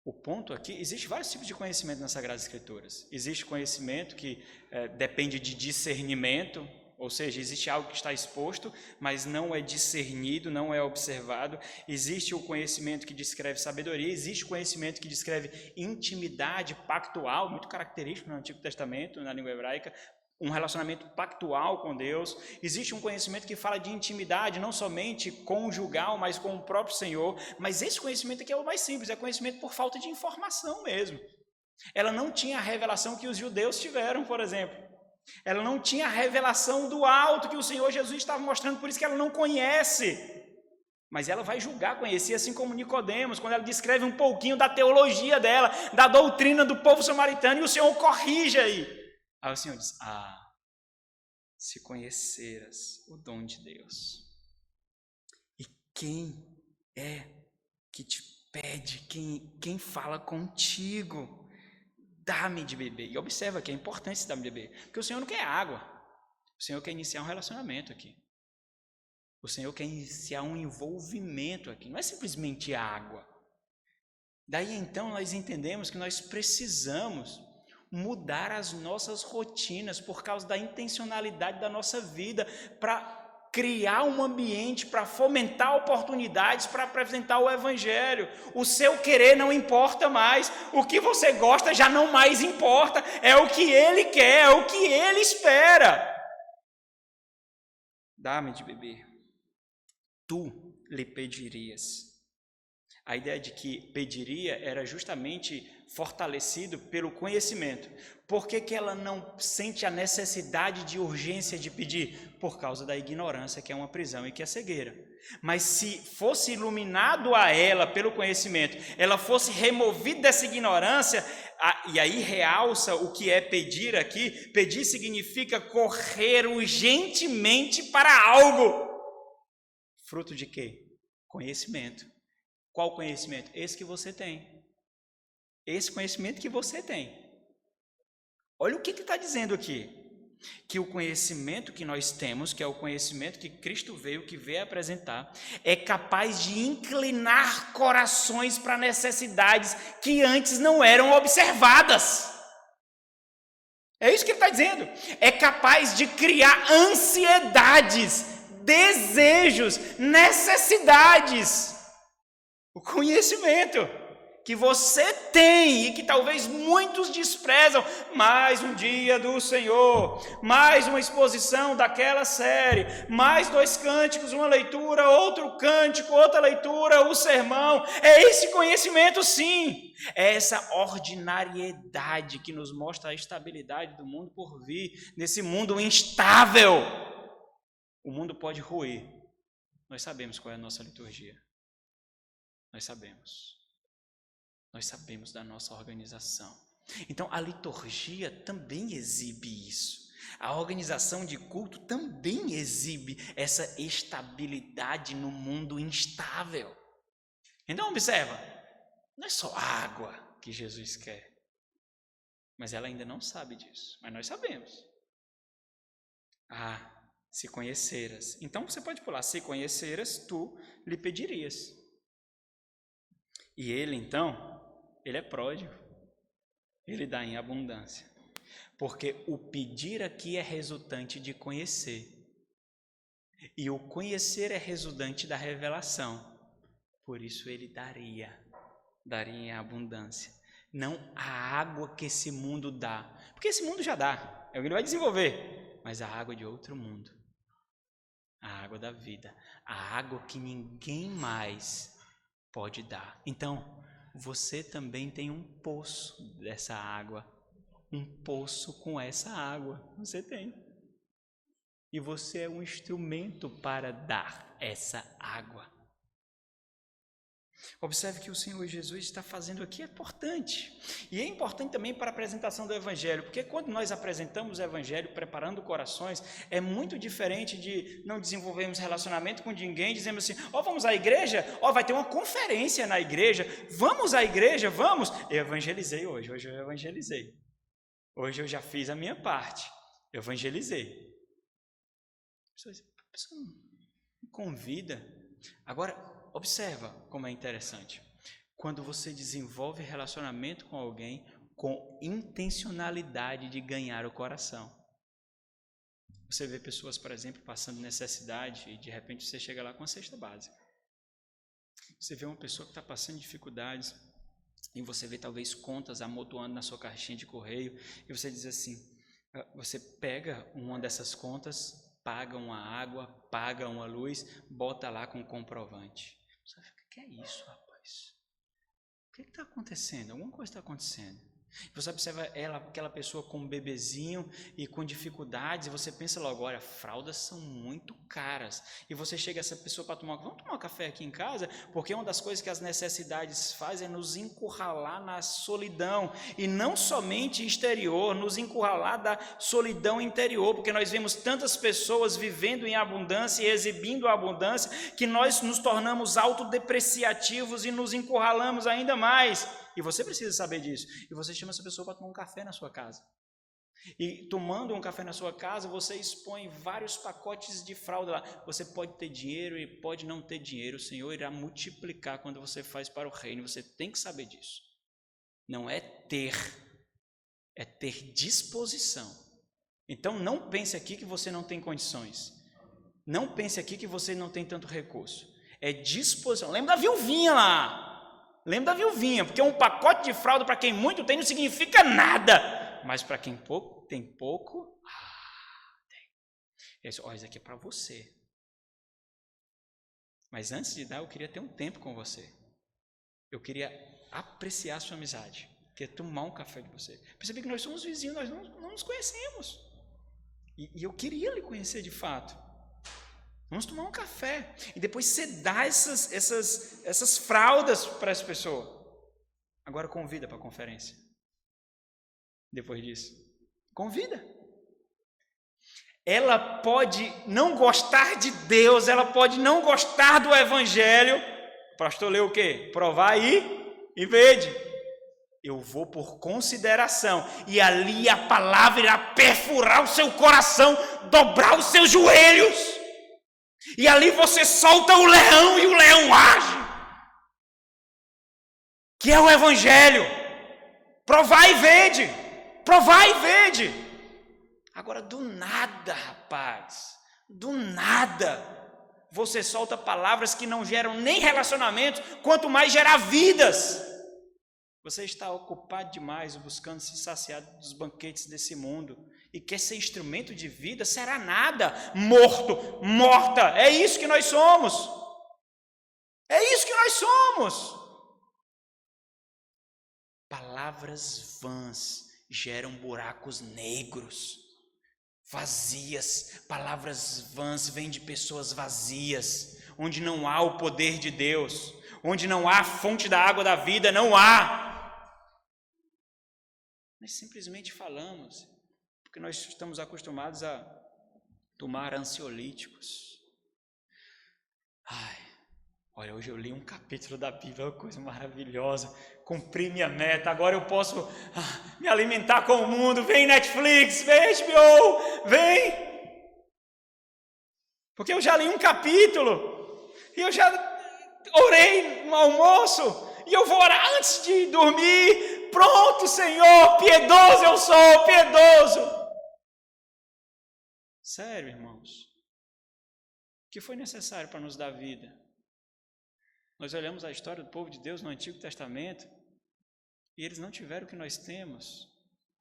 O ponto aqui, existe vários tipos de conhecimento nas Sagradas Escrituras. Existe conhecimento que depende de discernimento, ou seja, existe algo que está exposto, mas não é discernido, não é observado. Existe o conhecimento que descreve sabedoria, existe o conhecimento que descreve intimidade pactual, muito característico no Antigo Testamento, na língua hebraica, um relacionamento pactual com Deus. Existe um conhecimento que fala de intimidade, não somente conjugal, mas com o próprio Senhor. Mas esse conhecimento aqui é o mais simples, é conhecimento por falta de informação mesmo. Ela não tinha a revelação que os judeus tiveram, por exemplo. Ela não tinha a revelação do alto que o Senhor Jesus estava mostrando, por isso que ela não conhece. Mas ela vai julgar, conhecer, assim como Nicodemos, quando ela descreve um pouquinho da teologia dela, da doutrina do povo samaritano, e o Senhor corrige aí. Aí o Senhor diz: se conheceras o dom de Deus, e quem é que te pede, quem fala contigo, dá-me de beber. E observa que é importante esse dar-me de beber, porque o Senhor não quer água, o Senhor quer iniciar um relacionamento aqui. O Senhor quer iniciar um envolvimento aqui, não é simplesmente água. Daí então nós entendemos que nós precisamos mudar as nossas rotinas por causa da intencionalidade da nossa vida, para criar um ambiente, para fomentar oportunidades, para apresentar o Evangelho. O seu querer não importa mais, o que você gosta já não mais importa, é o que Ele quer, é o que Ele espera. Dá-me de beber. Tu lhe pedirias. A ideia de que pediria era justamente fortalecido pelo conhecimento. Por que ela não sente a necessidade de urgência de pedir? Por causa da ignorância, que é uma prisão e que é cegueira. Mas se fosse iluminado a ela pelo conhecimento, ela fosse removida dessa ignorância, e aí realça o que é pedir aqui. Pedir significa correr urgentemente para algo. Fruto de quê? Conhecimento. Qual conhecimento? Esse que você tem. Esse conhecimento que você tem. Olha o que está dizendo aqui. Que o conhecimento que nós temos, que é o conhecimento que Cristo veio, que veio apresentar, é capaz de inclinar corações para necessidades que antes não eram observadas. É isso que ele está dizendo. É capaz de criar ansiedades, desejos, necessidades. O conhecimento que você tem e que talvez muitos desprezam. Mais um dia do Senhor, mais uma exposição daquela série, mais 2 cânticos, uma leitura, outro cântico, outra leitura, o sermão. É esse conhecimento, sim. É essa ordinariedade que nos mostra a estabilidade do mundo por vir, nesse mundo instável. O mundo pode ruir. Nós sabemos qual é a nossa liturgia. Nós sabemos da nossa organização. Então a liturgia também exibe isso. A organização de culto também exibe essa estabilidade no mundo instável. Então observa, não é só água que Jesus quer, mas ela ainda não sabe disso, mas nós sabemos. Se conheceras. Então você pode pular, se conheceras, tu lhe pedirias. E ele então, ele é pródigo, ele dá em abundância. Porque o pedir aqui é resultante de conhecer. E o conhecer é resultante da revelação. Por isso ele daria em abundância. Não a água que esse mundo dá. Porque esse mundo já dá, ele vai desenvolver. Mas a água de outro mundo. A água da vida. A água que ninguém mais pode dar. Então, você também tem um poço dessa água. Um poço com essa água. Você tem. E você é um instrumento para dar essa água. Observe que o Senhor Jesus está fazendo aqui é importante. E é importante também para a apresentação do Evangelho, porque quando nós apresentamos o Evangelho preparando corações, é muito diferente de não desenvolvermos relacionamento com ninguém, dizemos assim, vamos à igreja, vai ter uma conferência na igreja, vamos à igreja, vamos. Eu evangelizei hoje eu evangelizei. Hoje eu já fiz a minha parte, eu evangelizei. A pessoa não convida. Agora, observa como é interessante. Quando você desenvolve relacionamento com alguém com intencionalidade de ganhar o coração. Você vê pessoas, por exemplo, passando necessidade e de repente você chega lá com a cesta básica. Você vê uma pessoa que está passando dificuldades e você vê talvez contas amontoando na sua caixinha de correio e você diz assim, você pega uma dessas contas, paga uma água, paga uma luz, bota lá com comprovante. Você fica, que é isso, rapaz? O que está acontecendo? Alguma coisa está acontecendo. Você observa aquela pessoa com um bebezinho e com dificuldades, e você pensa logo, olha, fraldas são muito caras. E você chega essa pessoa para vamos tomar um café aqui em casa? Porque uma das coisas que as necessidades fazem é nos encurralar na solidão. E não somente exterior, nos encurralar da solidão interior. Porque nós vemos tantas pessoas vivendo em abundância e exibindo a abundância, que nós nos tornamos autodepreciativos e nos encurralamos ainda mais. E você precisa saber disso. E você chama essa pessoa para tomar um café na sua casa. E tomando um café na sua casa, você expõe vários pacotes de fralda lá. Você pode ter dinheiro e pode não ter dinheiro. O Senhor irá multiplicar quando você faz para o reino. Você tem que saber disso. Não é ter disposição. Então não pense aqui que você não tem condições. Não pense aqui que você não tem tanto recurso. É disposição. Lembra da viuvinha lá? Lembra da viuvinha, porque um pacote de fralda para quem muito tem não significa nada, mas para quem pouco, tem pouco, tem. Isso aqui é para você. Mas antes de dar, eu queria ter um tempo com você. Eu queria apreciar a sua amizade, queria tomar um café de você. Percebi que nós somos vizinhos, nós não nos conhecemos. E eu queria lhe conhecer de fato. Vamos tomar um café. E depois você dá essas fraldas para essa pessoa. Agora convida para a conferência. Depois disso. Convida. Ela pode não gostar de Deus, ela pode não gostar do Evangelho. O pastor leu o quê? Provar e vede. Eu vou por consideração. E ali a palavra irá perfurar o seu coração, dobrar os seus joelhos. E ali você solta o leão e o leão age. Que é o Evangelho. Provai e vede. Provai e vede. Agora, do nada, rapaz. Do nada. Você solta palavras que não geram nem relacionamentos, quanto mais gerar vidas. Você está ocupado demais buscando se saciar dos banquetes desse mundo. E quer ser instrumento de vida, será nada, morta, é isso que nós somos, Palavras vãs geram buracos negros, vazias, palavras vãs vêm de pessoas vazias, onde não há o poder de Deus, onde não há a fonte da água da vida, não há. Nós simplesmente falamos. porque nós estamos acostumados a tomar ansiolíticos. Olha, hoje eu li um capítulo da Bíblia, uma coisa maravilhosa, cumpri minha meta, agora eu posso me alimentar com o mundo. Vem Netflix, vem HBO, vem! Porque eu já li um capítulo, e eu já orei no almoço, e eu vou orar antes de dormir. Pronto, Senhor, piedoso eu sou, piedoso. Sério, irmãos, o que foi necessário para nos dar vida? Nós olhamos a história do povo de Deus no Antigo Testamento e eles não tiveram o que nós temos,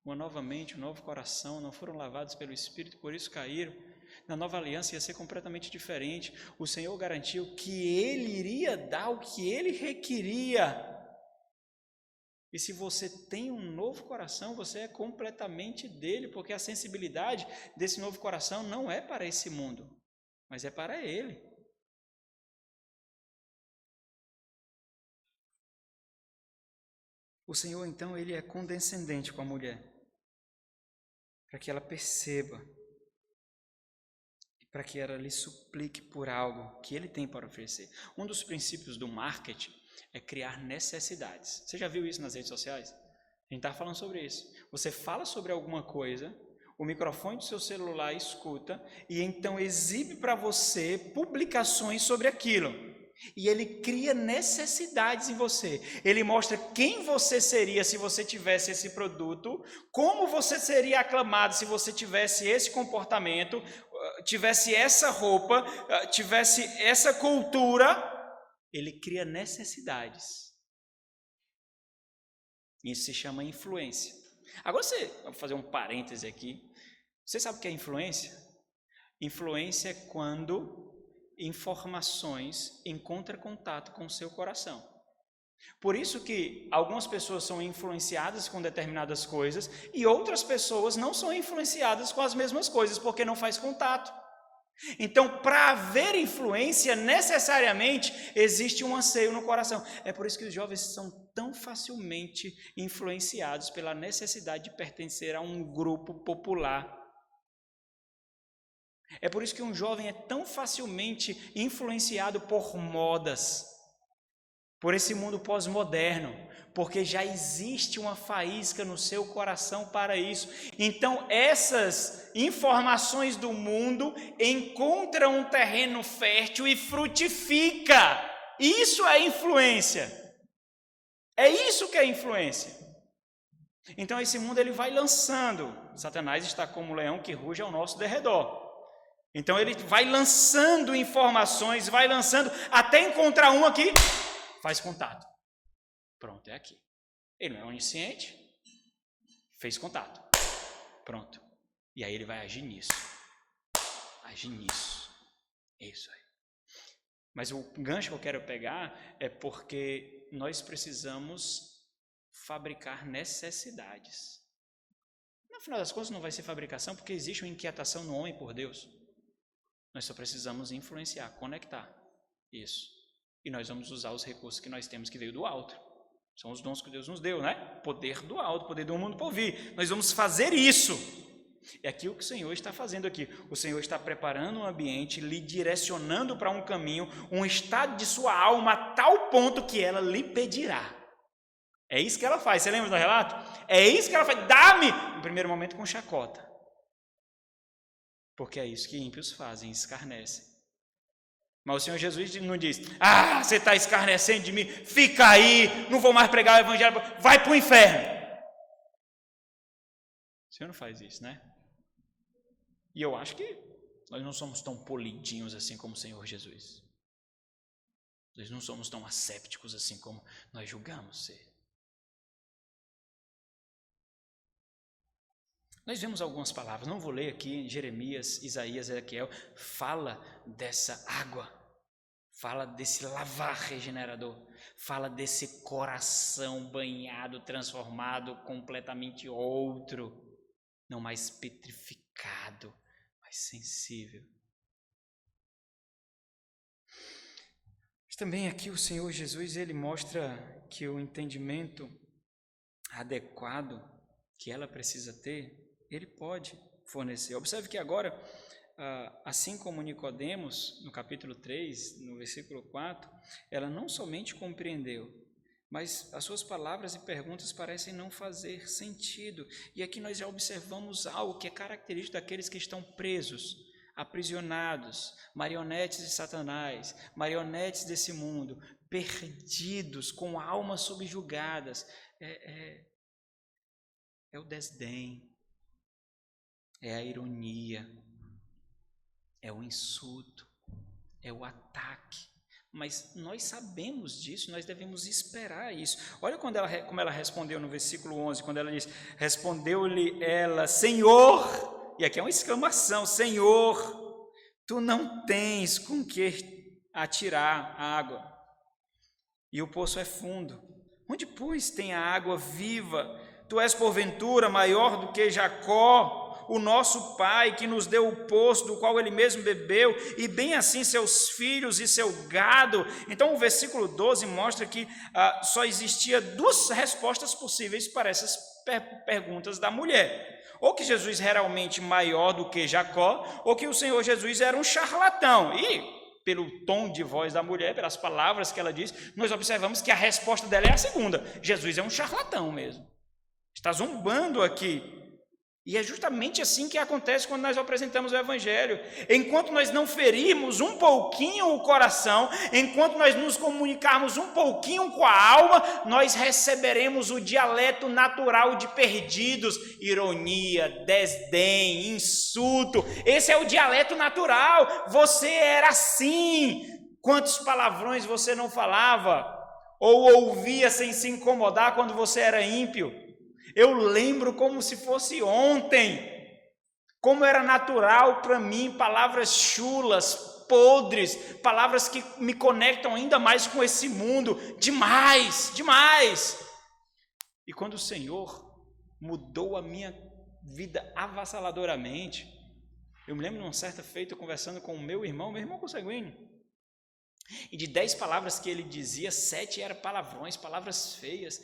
uma nova mente, um novo coração, não foram lavados pelo Espírito, por isso caíram. Na nova aliança ia ser completamente diferente. O Senhor garantiu que Ele iria dar o que Ele requeria. E se você tem um novo coração, você é completamente dele, porque a sensibilidade desse novo coração não é para esse mundo, mas é para Ele. O Senhor, então, Ele é condescendente com a mulher, para que ela perceba, e para que ela lhe suplique por algo que Ele tem para oferecer. Um dos princípios do marketing é criar necessidades. Você já viu isso nas redes sociais? A gente está falando sobre isso. Você fala sobre alguma coisa, o microfone do seu celular escuta, e então exibe para você publicações sobre aquilo. E ele cria necessidades em você. Ele mostra quem você seria se você tivesse esse produto, como você seria aclamado se você tivesse esse comportamento, tivesse essa roupa, tivesse essa cultura. Ele cria necessidades. Isso se chama influência. Agora vou fazer um parêntese aqui. Você sabe o que é influência? Influência é quando informações encontram contato com o seu coração. Por isso que algumas pessoas são influenciadas com determinadas coisas e outras pessoas não são influenciadas com as mesmas coisas, porque não faz contato. Então, para haver influência, necessariamente existe um anseio no coração. É por isso que os jovens são tão facilmente influenciados pela necessidade de pertencer a um grupo popular. É por isso que um jovem é tão facilmente influenciado por modas, por esse mundo pós-moderno, porque já existe uma faísca no seu coração para isso. Então, essas informações do mundo encontram um terreno fértil e frutifica. Isso é influência. É isso que é influência. Então, esse mundo ele vai lançando. Satanás está como um leão que ruge ao nosso derredor. Então ele vai lançando informações, vai lançando, até encontrar uma que faz contato. Pronto, é aqui. Ele não é onisciente, fez contato. Pronto. E aí ele vai agir nisso. Agir nisso. Isso aí. Mas o gancho que eu quero pegar é porque nós precisamos fabricar necessidades. No final das contas não vai ser fabricação, porque existe uma inquietação no homem por Deus. Nós só precisamos influenciar, conectar isso. E nós vamos usar os recursos que nós temos que veio do alto. São os dons que Deus nos deu, né? Poder do alto, poder do mundo por vir. Nós vamos fazer isso. É aquilo que o Senhor está fazendo aqui. O Senhor está preparando um ambiente, lhe direcionando para um caminho, um estado de sua alma a tal ponto que ela lhe pedirá. É isso que ela faz. Você lembra do relato? É isso que ela faz. Dá-me! No primeiro momento com chacota. Porque é isso que ímpios fazem, escarnecem. Mas o Senhor Jesus não diz, você está escarnecendo de mim, fica aí, não vou mais pregar o evangelho, vai para o inferno. O Senhor não faz isso, né? E eu acho que nós não somos tão polidinhos assim como o Senhor Jesus. Nós não somos tão assépticos assim como nós julgamos ser. Nós vemos algumas palavras, não vou ler aqui, Jeremias, Isaías, Ezequiel, fala dessa água, fala desse lavar regenerador, fala desse coração banhado, transformado, completamente outro, não mais petrificado, mais sensível. Mas também aqui o Senhor Jesus, ele mostra que o entendimento adequado que ela precisa ter Ele pode fornecer. Observe que agora, assim como Nicodemos, no capítulo 3, no versículo 4, ela não somente compreendeu, mas as suas palavras e perguntas parecem não fazer sentido. E aqui nós já observamos algo que é característico daqueles que estão presos, aprisionados, marionetes de Satanás, marionetes desse mundo, perdidos, com almas subjugadas. É o desdém, é a ironia, é o insulto, é o ataque. Mas nós sabemos disso, nós devemos esperar isso. Olha como ela respondeu no versículo 11, quando ela diz, respondeu-lhe ela, Senhor, e aqui é uma exclamação, Senhor, tu não tens com que atirar a água, e o poço é fundo. Onde, pois, tem a água viva? Tu és, porventura, maior do que Jacó, o nosso pai, que nos deu o poço do qual ele mesmo bebeu, e bem assim seus filhos e seu gado. Então o versículo 12 mostra que só existia duas respostas possíveis para essas perguntas da mulher. Ou que Jesus era realmente maior do que Jacó, ou que o Senhor Jesus era um charlatão. E pelo tom de voz da mulher, pelas palavras que ela diz, nós observamos que a resposta dela é a segunda. Jesus é um charlatão mesmo. Está zombando aqui. E é justamente assim que acontece quando nós apresentamos o Evangelho. Enquanto nós não ferirmos um pouquinho o coração, enquanto nós nos comunicarmos um pouquinho com a alma, nós receberemos o dialeto natural de perdidos, ironia, desdém, insulto. Esse é o dialeto natural. Você era assim. Quantos palavrões você não falava? Ou ouvia sem se incomodar quando você era ímpio? Eu lembro como se fosse ontem, como era natural para mim, palavras chulas, podres, palavras que me conectam ainda mais com esse mundo, demais. E quando o Senhor mudou a minha vida avassaladoramente, eu me lembro de uma certa feita, conversando com o meu irmão consanguíneo, e de 10 palavras que ele dizia, 7 eram palavrões, palavras feias.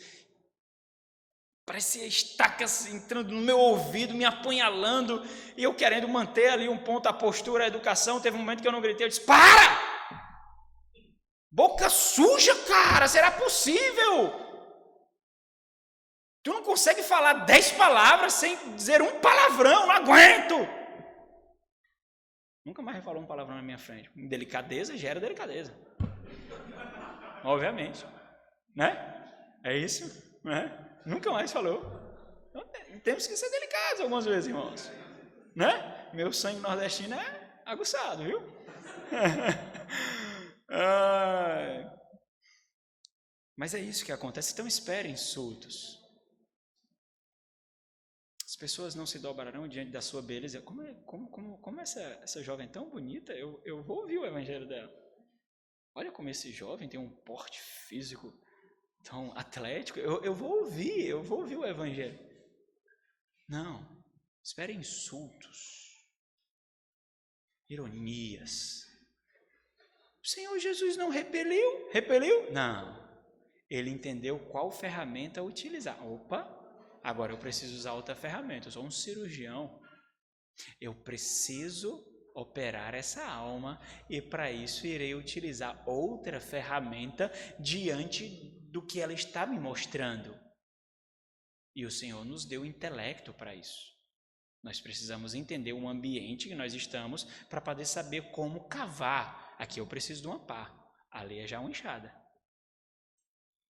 Parecia estacas entrando no meu ouvido, me apunhalando, e eu querendo manter ali um ponto, a postura, a educação. Teve um momento que eu não gritei, eu disse, para! Boca suja, cara, será possível? Tu não consegue falar 10 palavras sem dizer um palavrão, não aguento! Nunca mais falou um palavrão na minha frente. Delicadeza gera delicadeza. Obviamente. Né? É isso, né? Nunca mais falou. Então, temos que ser delicados algumas vezes, irmãos. Né? Meu sangue nordestino é aguçado, viu? Mas é isso que acontece. Então espere insultos. As pessoas não se dobrarão diante da sua beleza. Como essa jovem é tão bonita, eu vou ouvir o evangelho dela. Olha como esse jovem tem um porte físico tão atlético, eu vou ouvir o evangelho. Não, espere insultos, ironias. O Senhor Jesus não repeliu? Não, ele entendeu qual ferramenta utilizar. Opa, agora eu preciso usar outra ferramenta, eu sou um cirurgião, eu preciso operar essa alma, e para isso irei utilizar outra ferramenta diante do que ela está me mostrando. E o Senhor nos deu intelecto para isso. Nós precisamos entender o ambiente que nós estamos para poder saber como cavar. Aqui eu preciso de uma pá, ali é já uma enxada.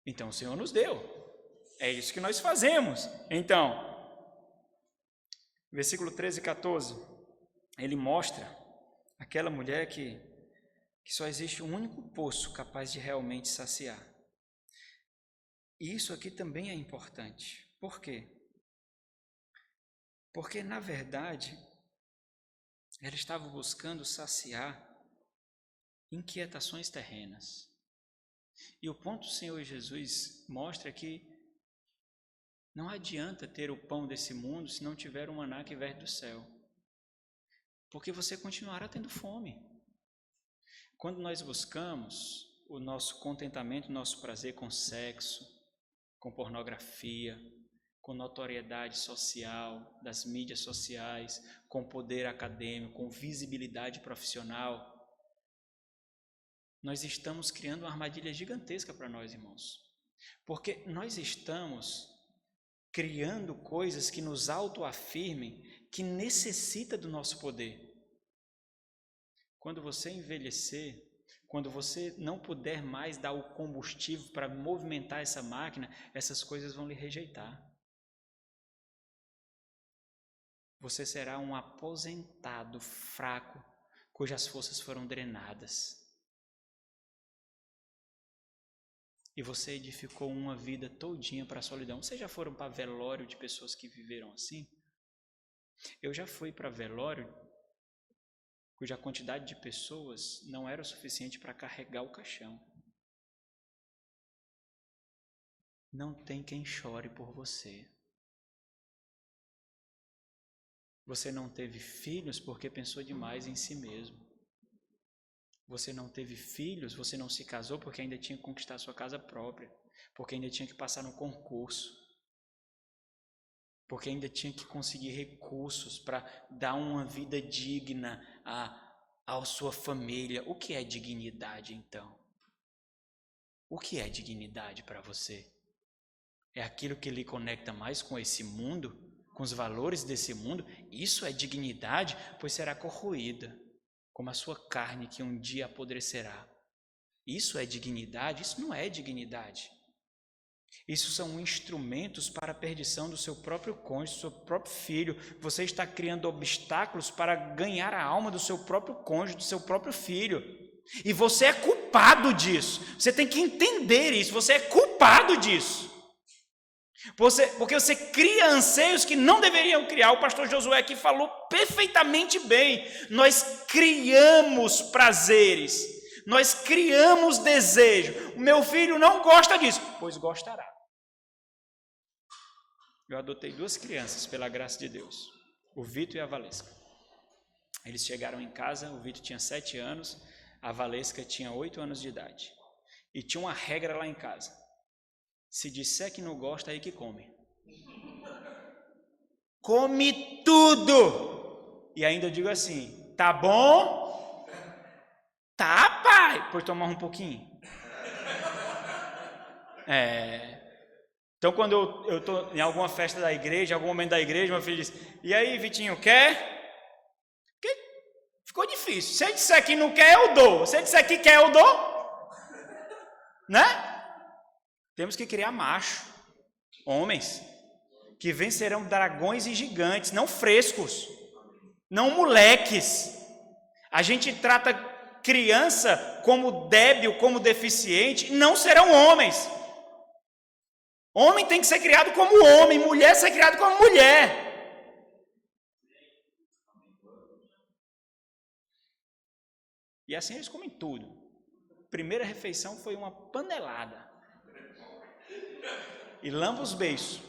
Então o Senhor nos deu. É isso que nós fazemos. Então, versículo 13 e 14, ele mostra aquela mulher que só existe um único poço capaz de realmente saciar. E isso aqui também é importante. Por quê? Porque, na verdade, ela estava buscando saciar inquietações terrenas. E o ponto do Senhor Jesus mostra que não adianta ter o pão desse mundo se não tiver o maná que vem do céu. Porque você continuará tendo fome. Quando nós buscamos o nosso contentamento, o nosso prazer com sexo, com pornografia, com notoriedade social, das mídias sociais, com poder acadêmico, com visibilidade profissional, nós estamos criando uma armadilha gigantesca para nós, irmãos. Porque nós estamos criando coisas que nos autoafirmem, que necessita do nosso poder. Quando você envelhecer, quando você não puder mais dar o combustível para movimentar essa máquina, essas coisas vão lhe rejeitar. Você será um aposentado fraco, cujas forças foram drenadas. E você edificou uma vida todinha para a solidão. Vocês já foram para velório de pessoas que viveram assim? Eu já fui para velório cuja quantidade de pessoas não era o suficiente para carregar o caixão. Não tem quem chore por você. Você não teve filhos porque pensou demais em si mesmo. Você não teve filhos, você não se casou porque ainda tinha que conquistar a sua casa própria, porque ainda tinha que passar no concurso, porque ainda tinha que conseguir recursos para dar uma vida digna à sua família. O que é dignidade, então? O que é dignidade para você? É aquilo que lhe conecta mais com esse mundo, com os valores desse mundo? Isso é dignidade, pois será corroída, como a sua carne que um dia apodrecerá. Isso é dignidade? Isso não é dignidade. Isso são instrumentos para a perdição do seu próprio cônjuge, do seu próprio filho. Você está criando obstáculos para ganhar a alma do seu próprio cônjuge, do seu próprio filho. E você é culpado disso. Você tem que entender isso. Você é culpado disso. Porque você cria anseios que não deveriam criar. O pastor Josué aqui falou perfeitamente bem. Nós criamos prazeres, nós criamos desejo. O meu filho não gosta disso, pois gostará. Eu adotei 2 crianças, pela graça de Deus, o Vitor e a Valesca. Eles chegaram em casa, o Vitor tinha 7 anos, a Valesca tinha 8 anos de idade. E tinha uma regra lá em casa: se disser que não gosta, aí que come. Come tudo! E ainda eu digo assim: tá bom? Tá, pai! Pois tomar um pouquinho. Então, quando eu estou em alguma festa da igreja, algum momento da igreja, meu filho diz: e aí, Vitinho, quer? Ficou difícil. Se ele disser que não quer, eu dou. Se ele disser que quer, eu dou. Né? Temos que criar macho, homens, que vencerão dragões e gigantes, não frescos, não moleques. A gente trata criança como débil, como deficiente, não serão homens. Homem tem que ser criado como homem, mulher ser criado como mulher. E assim eles comem tudo. Primeira refeição foi uma panelada. E lamba os beiços,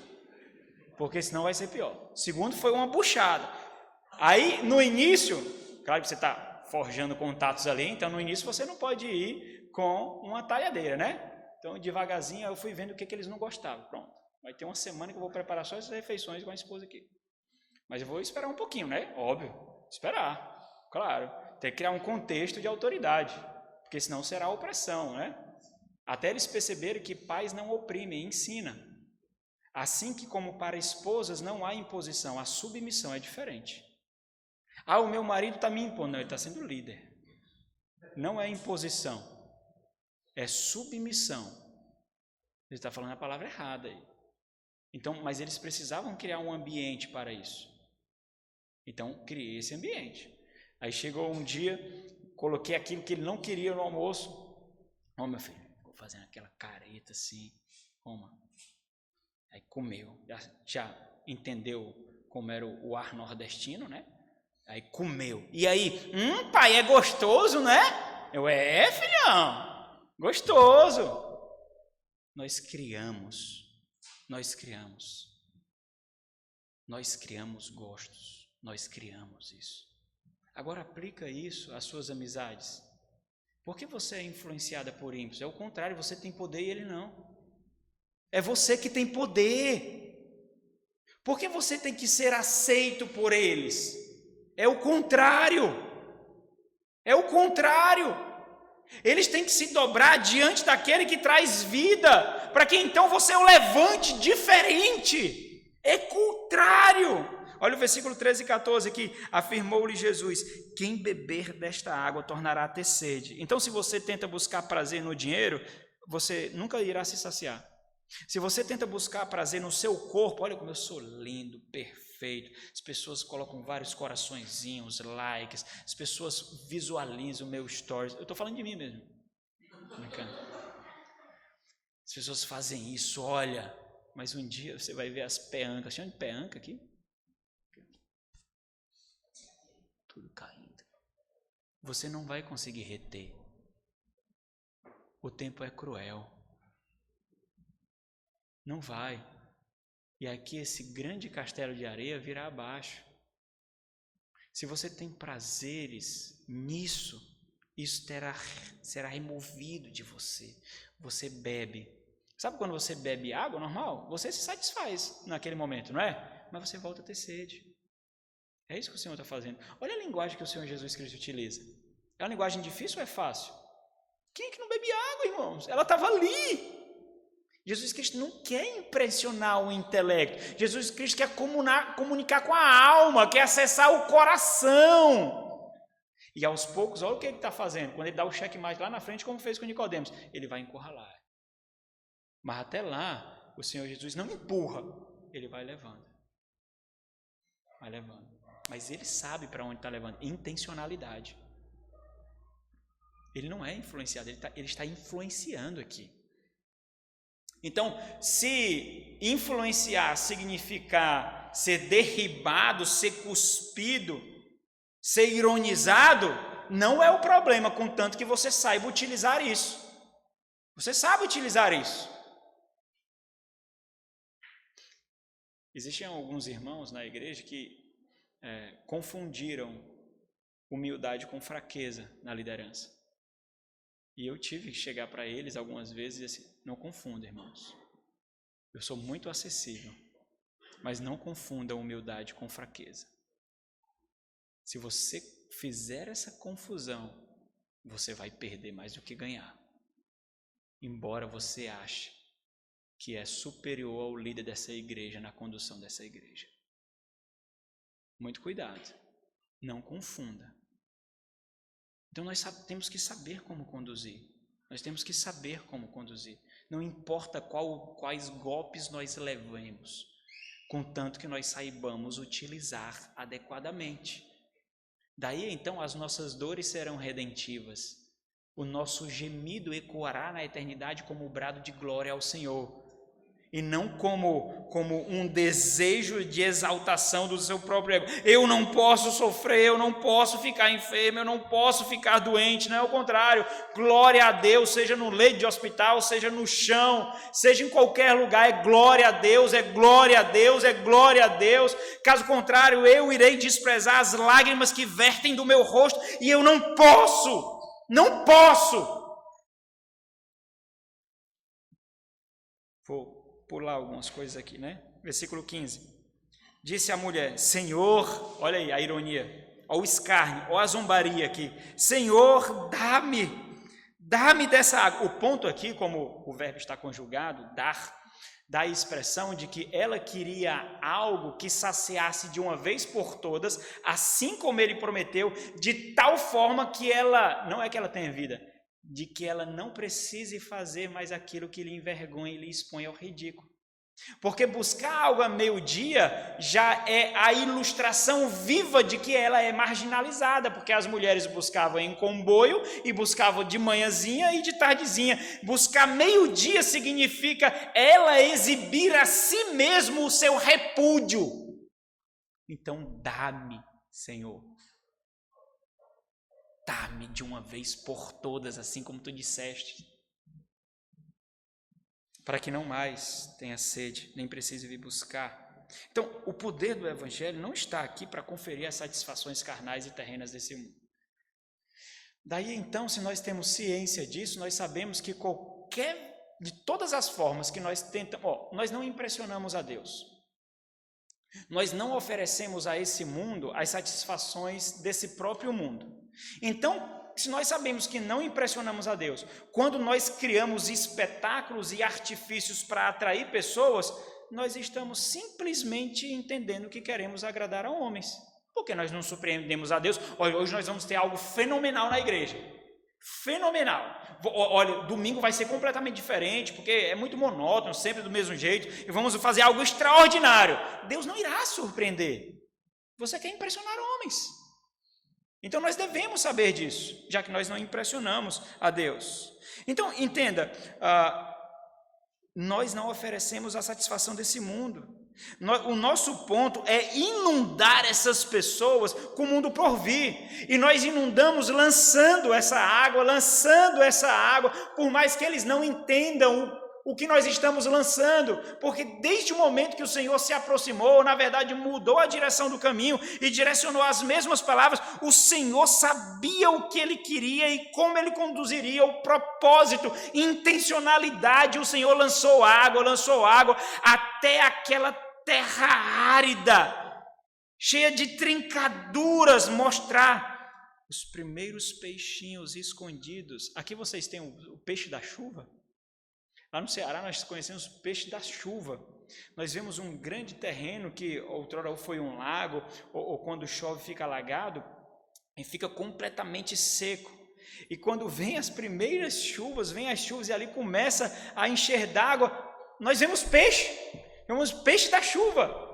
porque senão vai ser pior. Segundo foi uma buchada. Aí, no início, claro que você está forjando contatos ali, então no início você não pode ir com uma talhadeira, né? Então, devagarzinho, eu fui vendo o que eles não gostavam. Pronto, vai ter uma semana que eu vou preparar só essas refeições com a esposa aqui. Mas eu vou esperar um pouquinho, né? Óbvio, esperar, claro. Tem que criar um contexto de autoridade, porque senão será opressão, né? Até eles perceberem que pais não oprimem, ensinam. Assim que como para esposas não há imposição, a submissão é diferente. Ah, o meu marido está me impondo. Não, ele está sendo líder. Não é imposição, é submissão. Ele está falando a palavra errada aí. Então, mas eles precisavam criar um ambiente para isso. Então, criei esse ambiente. Aí chegou um dia, coloquei aquilo que ele não queria no almoço. Ó, meu filho, vou fazendo aquela careta assim, coma. Aí comeu, já entendeu como era o ar nordestino, né? Aí comeu. E aí, pai, é gostoso, né? Eu, filhão, gostoso. Nós criamos gostos, nós criamos isso. Agora aplica isso às suas amizades. Por que você é influenciada por ímpios? É o contrário, você tem poder e ele não. É você que tem poder. Por que você tem que ser aceito por eles? É o contrário. É o contrário. Eles têm que se dobrar diante daquele que traz vida, para que então você o levante diferente. É contrário. Olha o versículo 13 e 14 aqui. Afirmou-lhe Jesus: quem beber desta água tornará a ter sede. Então, se você tenta buscar prazer no dinheiro, você nunca irá se saciar. Se você tenta buscar prazer no seu corpo, olha como eu sou lindo, perfeito. As pessoas colocam vários coraçõezinhos, likes. As pessoas visualizam o meu stories. Eu estou falando de mim mesmo. As pessoas fazem isso, olha. Mas um dia você vai ver as peancas. Chama de peanca aqui? Tudo caindo. Você não vai conseguir reter. O tempo é cruel. Não vai. E aqui esse grande castelo de areia virá abaixo. Se você tem prazeres nisso, isso será removido de você. Você bebe. Sabe quando você bebe água normal? Você se satisfaz naquele momento, não é? Mas você volta a ter sede. É isso que o Senhor está fazendo. Olha a linguagem que o Senhor Jesus Cristo utiliza. É uma linguagem difícil ou é fácil? Quem é que não bebe água, irmãos? Ela estava ali. Jesus Cristo não quer impressionar o intelecto. Jesus Cristo quer comunicar com a alma, quer acessar o coração. E aos poucos, olha o que ele está fazendo. Quando ele dá o checkmate lá na frente, como fez com Nicodemos, ele vai encurralar. Mas até lá, o Senhor Jesus não empurra, ele vai levando. Vai levando. Mas ele sabe para onde está levando. Intencionalidade. Ele não é influenciado, ele está influenciando aqui. Então, se influenciar significar ser derribado, ser cuspido, ser ironizado, não é o problema, contanto que você saiba utilizar isso. Você sabe utilizar isso. Existem alguns irmãos na igreja que confundiram humildade com fraqueza na liderança. E eu tive que chegar para eles algumas vezes e dizer assim: não confunda, irmãos. Eu sou muito acessível, mas não confunda a humildade com fraqueza. Se você fizer essa confusão, você vai perder mais do que ganhar. Embora você ache que é superior ao líder dessa igreja na condução dessa igreja. Muito cuidado. Não confunda. Então nós temos que saber como conduzir. Nós temos que saber como conduzir. Não importa quais golpes nós levemos, contanto que nós saibamos utilizar adequadamente. Daí então as nossas dores serão redentivas. O nosso gemido ecoará na eternidade como o brado de glória ao Senhor. E não como um desejo de exaltação do seu próprio ego. Eu não posso sofrer, eu não posso ficar enfermo, eu não posso ficar doente. Não é o contrário. Glória a Deus, seja no leito de hospital, seja no chão, seja em qualquer lugar. É glória a Deus, é glória a Deus, é glória a Deus. Caso contrário, eu irei desprezar as lágrimas que vertem do meu rosto. E eu não posso, não posso. Vou pular algumas coisas aqui, né? Versículo 15. Disse a mulher: Senhor, olha aí a ironia, olha o escárnio, olha a zombaria aqui. Senhor, dá-me dessa água. O ponto aqui, como o verbo está conjugado, dar, dá a expressão de que ela queria algo que saciasse de uma vez por todas, assim como ele prometeu, de tal forma que ela, não é que ela tenha vida, de que ela não precise fazer mais aquilo que lhe envergonha e lhe expõe ao ridículo. Porque buscar algo a meio-dia já é a ilustração viva de que ela é marginalizada, porque as mulheres buscavam em comboio e buscavam de manhãzinha e de tardezinha. Buscar meio-dia significa ela exibir a si mesmo o seu repúdio. Então dá-me, Senhor. Dá-me de uma vez por todas, assim como tu disseste, para que não mais tenha sede, nem precise vir buscar. Então, o poder do Evangelho não está aqui para conferir as satisfações carnais e terrenas desse mundo. Daí, então, se nós temos ciência disso, nós sabemos que de todas as formas que nós tentamos, nós não impressionamos a Deus. Nós não oferecemos a esse mundo as satisfações desse próprio mundo. Então, se nós sabemos que não impressionamos a Deus, quando nós criamos espetáculos e artifícios para atrair pessoas, nós estamos simplesmente entendendo que queremos agradar a homens. Porque nós não surpreendemos a Deus. Olha, hoje nós vamos ter algo fenomenal na igreja. Fenomenal. Olha, domingo vai ser completamente diferente, porque é muito monótono, sempre do mesmo jeito, e vamos fazer algo extraordinário. Deus não irá surpreender. Você quer impressionar homens. Então nós devemos saber disso, já que nós não impressionamos a Deus. Então, entenda, nós não oferecemos a satisfação desse mundo. O nosso ponto é inundar essas pessoas com o mundo por vir. E nós inundamos lançando essa água, por mais que eles não entendam o que nós estamos lançando, porque desde o momento que o Senhor se aproximou, na verdade mudou a direção do caminho e direcionou as mesmas palavras, o Senhor sabia o que Ele queria e como Ele conduziria, o propósito, intencionalidade. O Senhor lançou água, até aquela terra árida, cheia de trincaduras, mostrar os primeiros peixinhos escondidos. Aqui vocês têm o peixe da chuva. Lá no Ceará nós conhecemos o peixe da chuva. Nós vemos um grande terreno que outrora foi um lago, ou quando chove fica alagado, e fica completamente seco. E quando vem as primeiras chuvas, e ali começa a encher d'água, nós vemos peixe da chuva.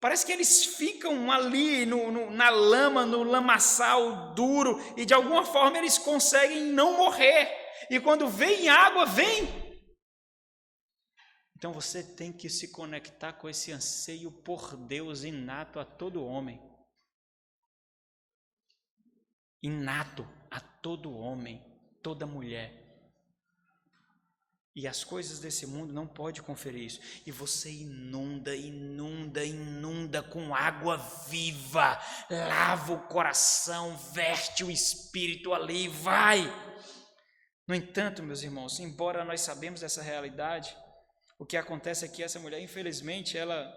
Parece que eles ficam ali na lama, no lamaçal duro, e de alguma forma eles conseguem não morrer. E quando vem água, vem. Então você tem que se conectar com esse anseio por Deus inato a todo homem. Inato a todo homem, toda mulher. E as coisas desse mundo não podem conferir isso. E você inunda com água viva. Lava o coração, veste o espírito ali, vai. No entanto, meus irmãos, embora nós sabemos dessa realidade, o que acontece é que essa mulher, infelizmente, ela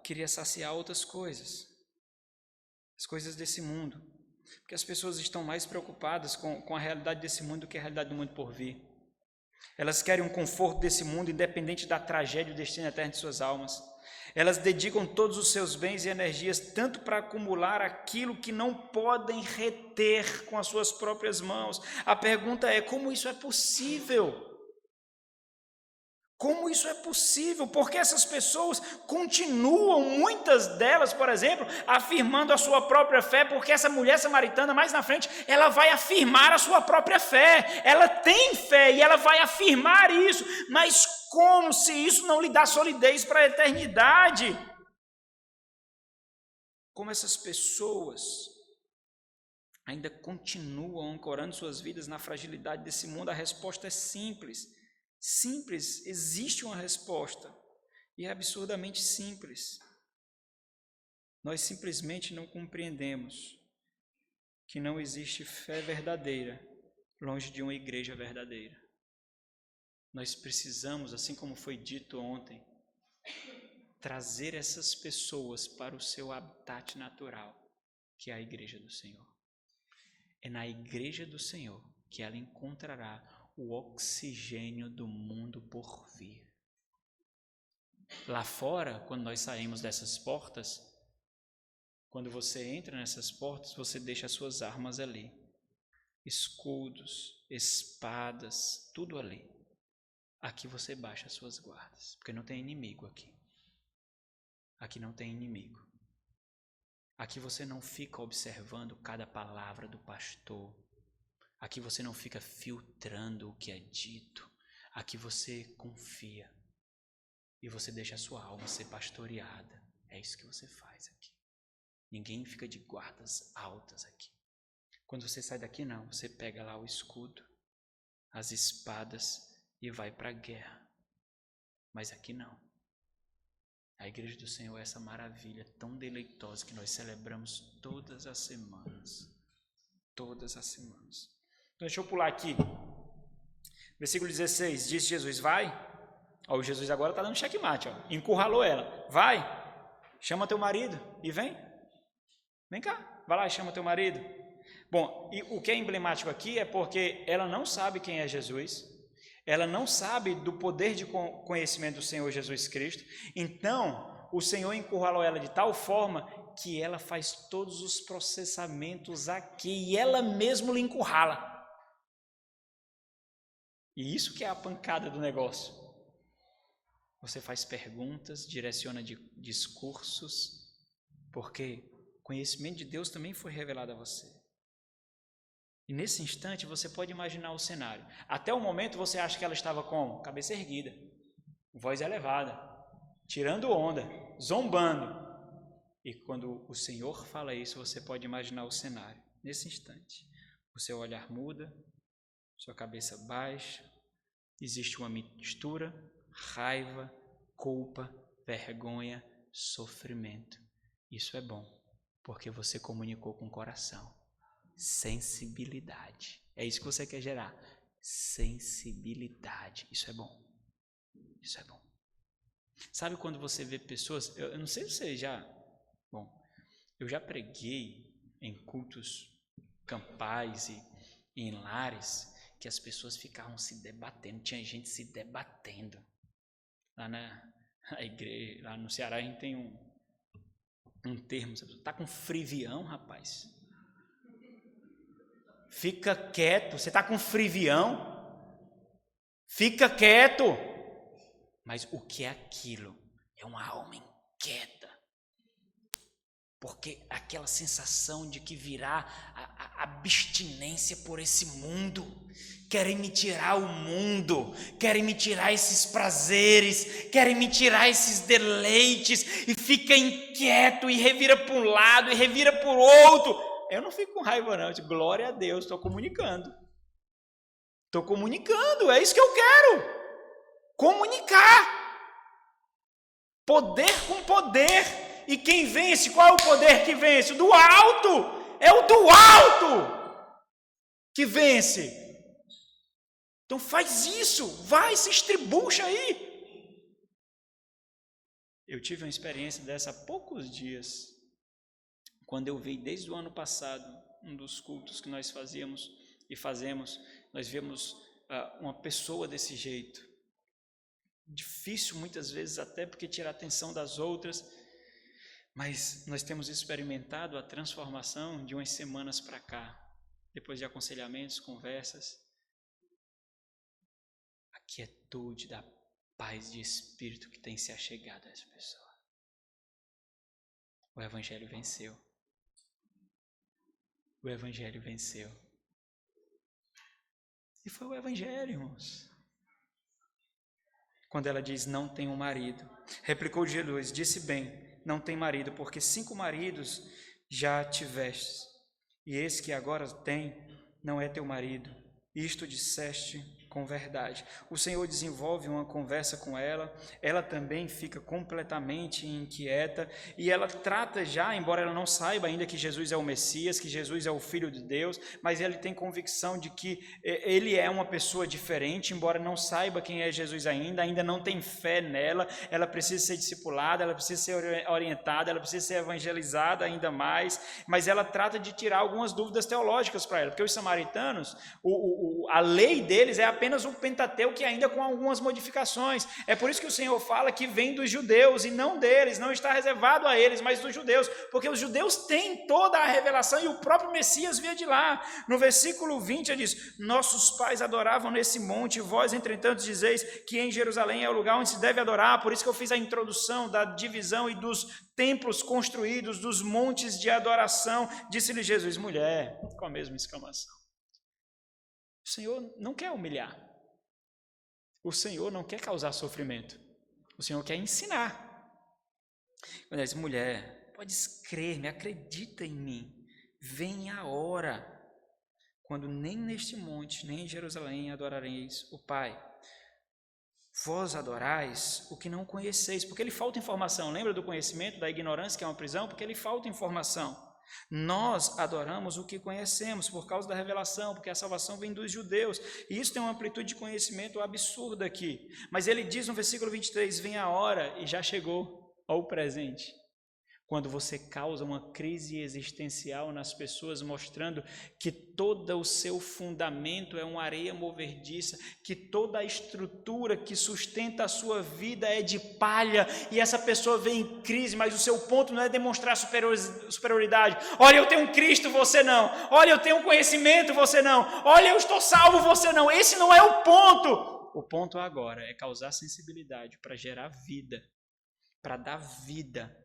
queria saciar outras coisas. As coisas desse mundo. Porque as pessoas estão mais preocupadas com a realidade desse mundo do que a realidade do mundo por vir. Elas querem um conforto desse mundo, independente da tragédia e do destino eterno de suas almas. Elas dedicam todos os seus bens e energias tanto para acumular aquilo que não podem reter com as suas próprias mãos. A pergunta é: como isso é possível? Como isso é possível? Porque essas pessoas continuam, muitas delas, por exemplo, afirmando a sua própria fé, porque essa mulher samaritana, mais na frente, ela vai afirmar a sua própria fé. Ela tem fé e ela vai afirmar isso, mas como se isso não lhe dá solidez para a eternidade? Como essas pessoas ainda continuam ancorando suas vidas na fragilidade desse mundo? A resposta é simples. Simples, existe uma resposta, e é absurdamente simples. Nós simplesmente não compreendemos que não existe fé verdadeira longe de uma igreja verdadeira. Nós precisamos, assim como foi dito ontem, trazer essas pessoas para o seu habitat natural, que é a igreja do Senhor. É na igreja do Senhor que ela encontrará o oxigênio do mundo por vir. Lá fora, quando nós saímos dessas portas, quando você entra nessas portas, você deixa as suas armas ali. Escudos, espadas, tudo ali. Aqui você baixa as suas guardas, porque não tem inimigo aqui. Aqui não tem inimigo. Aqui você não fica observando cada palavra do pastor. Aqui você não fica filtrando o que é dito. Aqui você confia. E você deixa a sua alma ser pastoreada. É isso que você faz aqui. Ninguém fica de guardas altas aqui. Quando você sai daqui, não. Você pega lá o escudo, as espadas e vai para a guerra. Mas aqui não. A igreja do Senhor é essa maravilha tão deleitosa que nós celebramos todas as semanas. Todas as semanas. Então, deixa eu pular aqui. Versículo 16, disse Jesus: vai, Ó, o Jesus agora está dando checkmate, ó. Encurralou ela. Vai, chama teu marido e vem. Vem cá, vai lá e chama teu marido. Bom, e o que é emblemático aqui é porque ela não sabe quem é Jesus, ela não sabe do poder de conhecimento do Senhor Jesus Cristo, então o Senhor encurralou ela de tal forma que ela faz todos os processamentos aqui e ela mesma lhe encurrala. E isso que é a pancada do negócio. Você faz perguntas, direciona discursos, porque o conhecimento de Deus também foi revelado a você. E nesse instante você pode imaginar o cenário. Até o momento você acha que ela estava como? Cabeça erguida, voz elevada, tirando onda, zombando. E quando o Senhor fala isso, você pode imaginar o cenário. Nesse instante, o seu olhar muda, sua cabeça baixa, existe uma mistura, raiva, culpa, vergonha, sofrimento. Isso é bom, porque você comunicou com o coração. Sensibilidade. É isso que você quer gerar. Sensibilidade. Isso é bom. Isso é bom. Sabe quando você vê pessoas... Eu não sei se você já... Bom, eu já preguei em cultos campais e em lares que as pessoas ficavam se debatendo. Tinha gente se debatendo. Lá na igreja, lá no Ceará, a gente tem um termo. Você está com frivião, rapaz? Fica quieto. Você está com frivião? Fica quieto. Mas o que é aquilo? É uma alma inquieta. Porque aquela sensação de que virá a abstinência por esse mundo. Querem me tirar o mundo, querem me tirar esses prazeres, querem me tirar esses deleites, e fica inquieto, e revira para um lado, e revira para o outro. Eu não fico com raiva não, eu digo, glória a Deus, estou comunicando. Estou comunicando, é isso que eu quero. Comunicar. Poder com poder. E quem vence, qual é o poder que vence? O do alto. É o do alto que vence. Então faz isso, vai, se estribucha aí. Eu tive uma experiência dessa há poucos dias, quando eu vi desde o ano passado, um dos cultos que nós fazíamos e fazemos, nós vemos uma pessoa desse jeito. Difícil muitas vezes até porque tira a atenção das outras, mas nós temos experimentado a transformação de umas semanas para cá, depois de aconselhamentos, conversas, a quietude da paz de espírito que tem se achegado a essa pessoa. O Evangelho venceu. O Evangelho venceu. E foi o Evangelho, irmãos. Quando ela diz, não tenho marido. Replicou Jesus, disse bem, não tem marido, porque 5 maridos já tivestes, e esse que agora tem, não é teu marido. Isto disseste com verdade. O Senhor desenvolve uma conversa com ela, ela também fica completamente inquieta, e ela trata já, embora ela não saiba ainda que Jesus é o Messias, que Jesus é o Filho de Deus, mas ele tem convicção de que ele é uma pessoa diferente, embora não saiba quem é Jesus ainda não tem fé nela, ela precisa ser discipulada, ela precisa ser orientada, ela precisa ser evangelizada ainda mais, mas ela trata de tirar algumas dúvidas teológicas para ela, porque os samaritanos, a lei deles é apenas o Pentateuco, ainda com algumas modificações. É por isso que o Senhor fala que vem dos judeus e não deles, não está reservado a eles, mas dos judeus, porque os judeus têm toda a revelação e o próprio Messias via de lá. No versículo 20 ele diz, nossos pais adoravam nesse monte, vós entretanto dizeis que em Jerusalém é o lugar onde se deve adorar. Por isso que eu fiz a introdução da divisão e dos templos construídos, dos montes de adoração. Disse-lhe Jesus, mulher, com a mesma exclamação. O Senhor não quer humilhar. O Senhor não quer causar sofrimento. O Senhor quer ensinar. Quando ele diz, mulher, podes crer-me, acredita em mim. Vem a hora, quando nem neste monte, nem em Jerusalém adorareis o Pai. Vós adorais o que não conheceis. Porque lhe falta informação. Lembra do conhecimento, da ignorância que é uma prisão? Porque lhe falta informação. Nós adoramos o que conhecemos por causa da revelação, porque a salvação vem dos judeus. E isso tem uma amplitude de conhecimento absurda aqui. Mas ele diz no versículo 23, vem a hora e já chegou ao presente. Quando você causa uma crise existencial nas pessoas, mostrando que todo o seu fundamento é uma areia movediça, que toda a estrutura que sustenta a sua vida é de palha, e essa pessoa vem em crise, mas o seu ponto não é demonstrar superioridade. Olha, eu tenho um Cristo, você não. Olha, eu tenho um conhecimento, você não. Olha, eu estou salvo, você não. Esse não é o ponto. O ponto agora é causar sensibilidade para gerar vida, para dar vida,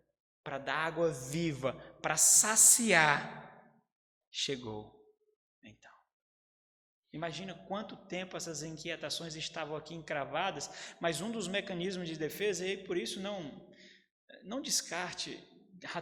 para dar água viva, para saciar. Chegou, então. Imagina quanto tempo essas inquietações estavam aqui encravadas, mas um dos mecanismos de defesa, e por isso não descarte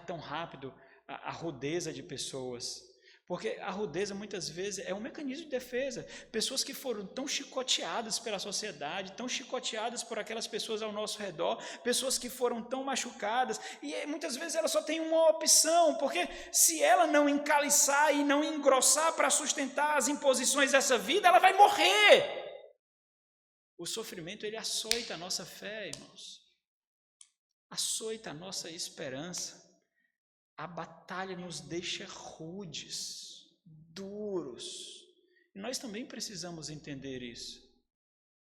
tão rápido a rudeza de pessoas, porque a rudeza muitas vezes é um mecanismo de defesa. Pessoas que foram tão chicoteadas pela sociedade, tão chicoteadas por aquelas pessoas ao nosso redor, pessoas que foram tão machucadas, e muitas vezes ela só tem uma opção, porque se ela não encaliçar e não engrossar para sustentar as imposições dessa vida, ela vai morrer. O sofrimento, ele açoita a nossa fé, irmãos, açoita a nossa esperança. A batalha nos deixa rudes, duros. E nós também precisamos entender isso.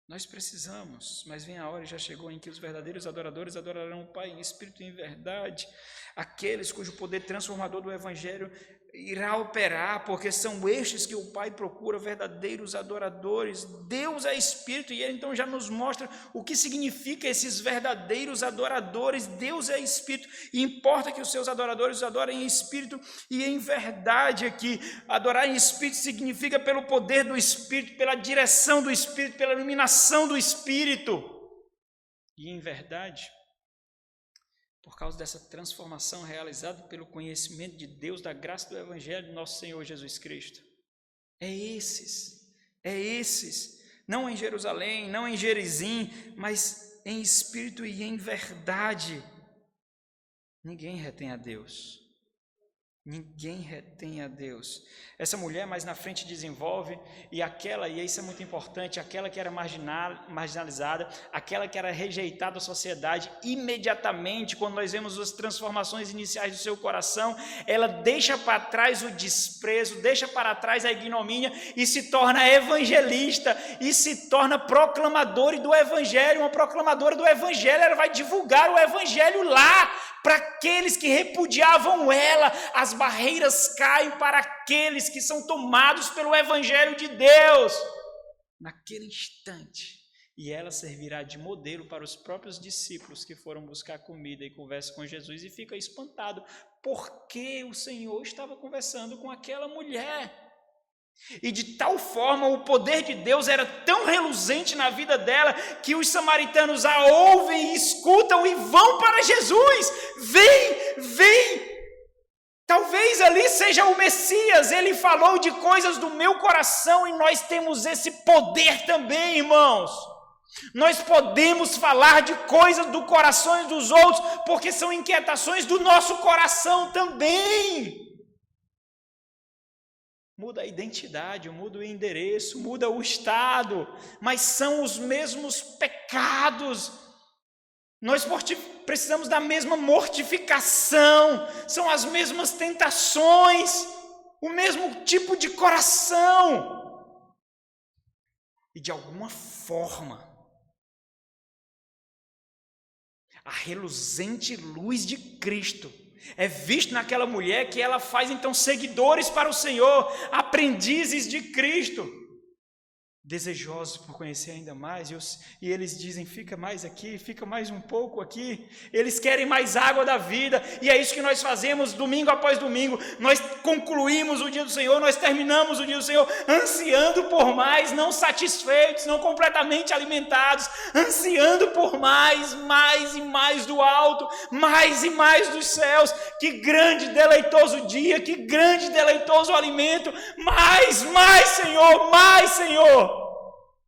Nós precisamos, mas vem a hora e já chegou em que os verdadeiros adoradores adorarão o Pai em espírito e em verdade. Aqueles cujo poder transformador do Evangelho irá operar, porque são estes que o Pai procura, verdadeiros adoradores. Deus é Espírito, e Ele então já nos mostra o que significa esses verdadeiros adoradores. Deus é Espírito, e importa que os seus adoradores os adorem em Espírito e em verdade. Aqui, adorar em Espírito significa pelo poder do Espírito, pela direção do Espírito, pela iluminação do Espírito, e em verdade, por causa dessa transformação realizada pelo conhecimento de Deus, da graça do Evangelho de nosso Senhor Jesus Cristo. É esses, não em Jerusalém, não em Gerizim, mas em espírito e em verdade. Ninguém retém a Deus. Ninguém retém a Deus. Essa mulher mais na frente desenvolve, e isso é muito importante, aquela que era marginalizada, aquela que era rejeitada da sociedade, imediatamente, quando nós vemos as transformações iniciais do seu coração, ela deixa para trás o desprezo, deixa para trás a ignomínia e se torna evangelista, e se torna proclamadora do Evangelho, uma proclamadora do Evangelho. Ela vai divulgar o Evangelho lá, para aqueles que repudiavam ela. As barreiras caem para aqueles que são tomados pelo Evangelho de Deus naquele instante, e ela servirá de modelo para os próprios discípulos que foram buscar comida e conversa com Jesus, e fica espantado porque o Senhor estava conversando com aquela mulher. E de tal forma o poder de Deus era tão reluzente na vida dela, que os samaritanos a ouvem e escutam e vão para Jesus. Vem, talvez ali seja o Messias, ele falou de coisas do meu coração, e nós temos esse poder também, irmãos. Nós podemos falar de coisas do coração dos outros, porque são inquietações do nosso coração também. Muda a identidade, muda o endereço, muda o estado, mas são os mesmos pecados. Nós precisamos da mesma mortificação, são as mesmas tentações, o mesmo tipo de coração. E de alguma forma, a reluzente luz de Cristo é visto naquela mulher, que ela faz então seguidores para o Senhor, aprendizes de Cristo, desejosos por conhecer ainda mais, e eles dizem, fica mais aqui, fica mais um pouco aqui. Eles querem mais água da vida, e é isso que nós fazemos domingo após domingo. Nós concluímos o dia do Senhor, nós terminamos o dia do Senhor ansiando por mais, não satisfeitos, não completamente alimentados, ansiando por mais e mais do alto, mais e mais dos céus. Que grande deleitoso dia, que grande deleitoso alimento, mais Senhor, mais Senhor.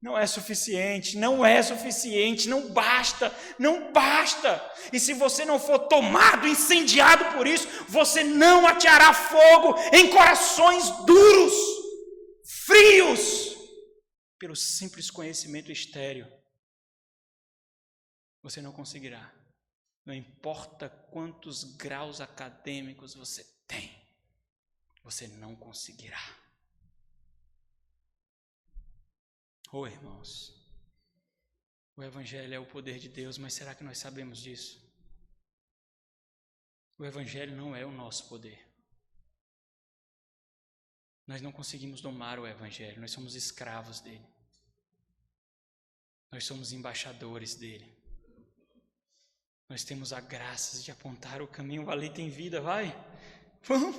Não é suficiente, não é suficiente, não basta, não basta. E se você não for tomado, incendiado por isso, você não ateará fogo em corações duros, frios, pelo simples conhecimento estéril. Você não conseguirá. Não importa quantos graus acadêmicos você tem, você não conseguirá. Oh, irmãos, o Evangelho é o poder de Deus, mas será que nós sabemos disso? O Evangelho não é o nosso poder. Nós não conseguimos domar o Evangelho, nós somos escravos dele. Nós somos embaixadores dele. Nós temos a graça de apontar o caminho, ali tem vida, vai. Vamos,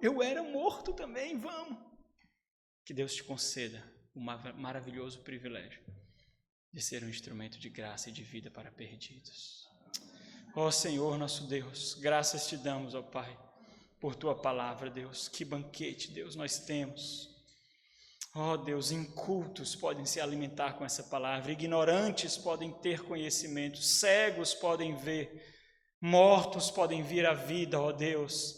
eu era morto também, vamos. Que Deus te conceda o maravilhoso privilégio de ser um instrumento de graça e de vida para perdidos. Ó Senhor, nosso Deus, graças te damos, ó Pai, por tua palavra, Deus. Que banquete, Deus, nós temos. Ó Deus, incultos podem se alimentar com essa palavra, ignorantes podem ter conhecimento, cegos podem ver, mortos podem vir à vida, ó Deus.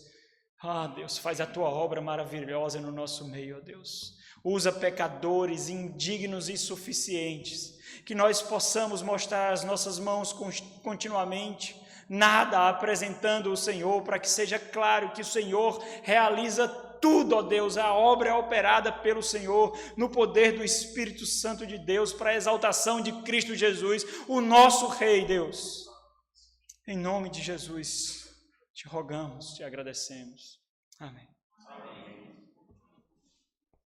Ah, Deus, faz a tua obra maravilhosa no nosso meio, ó Deus. Usa pecadores indignos e suficientes, que nós possamos mostrar as nossas mãos continuamente, nada apresentando o Senhor, para que seja claro que o Senhor realiza tudo, ó Deus. A obra é operada pelo Senhor, no poder do Espírito Santo de Deus, para a exaltação de Cristo Jesus, o nosso Rei, Deus. Em nome de Jesus, te rogamos, te agradecemos. Amém.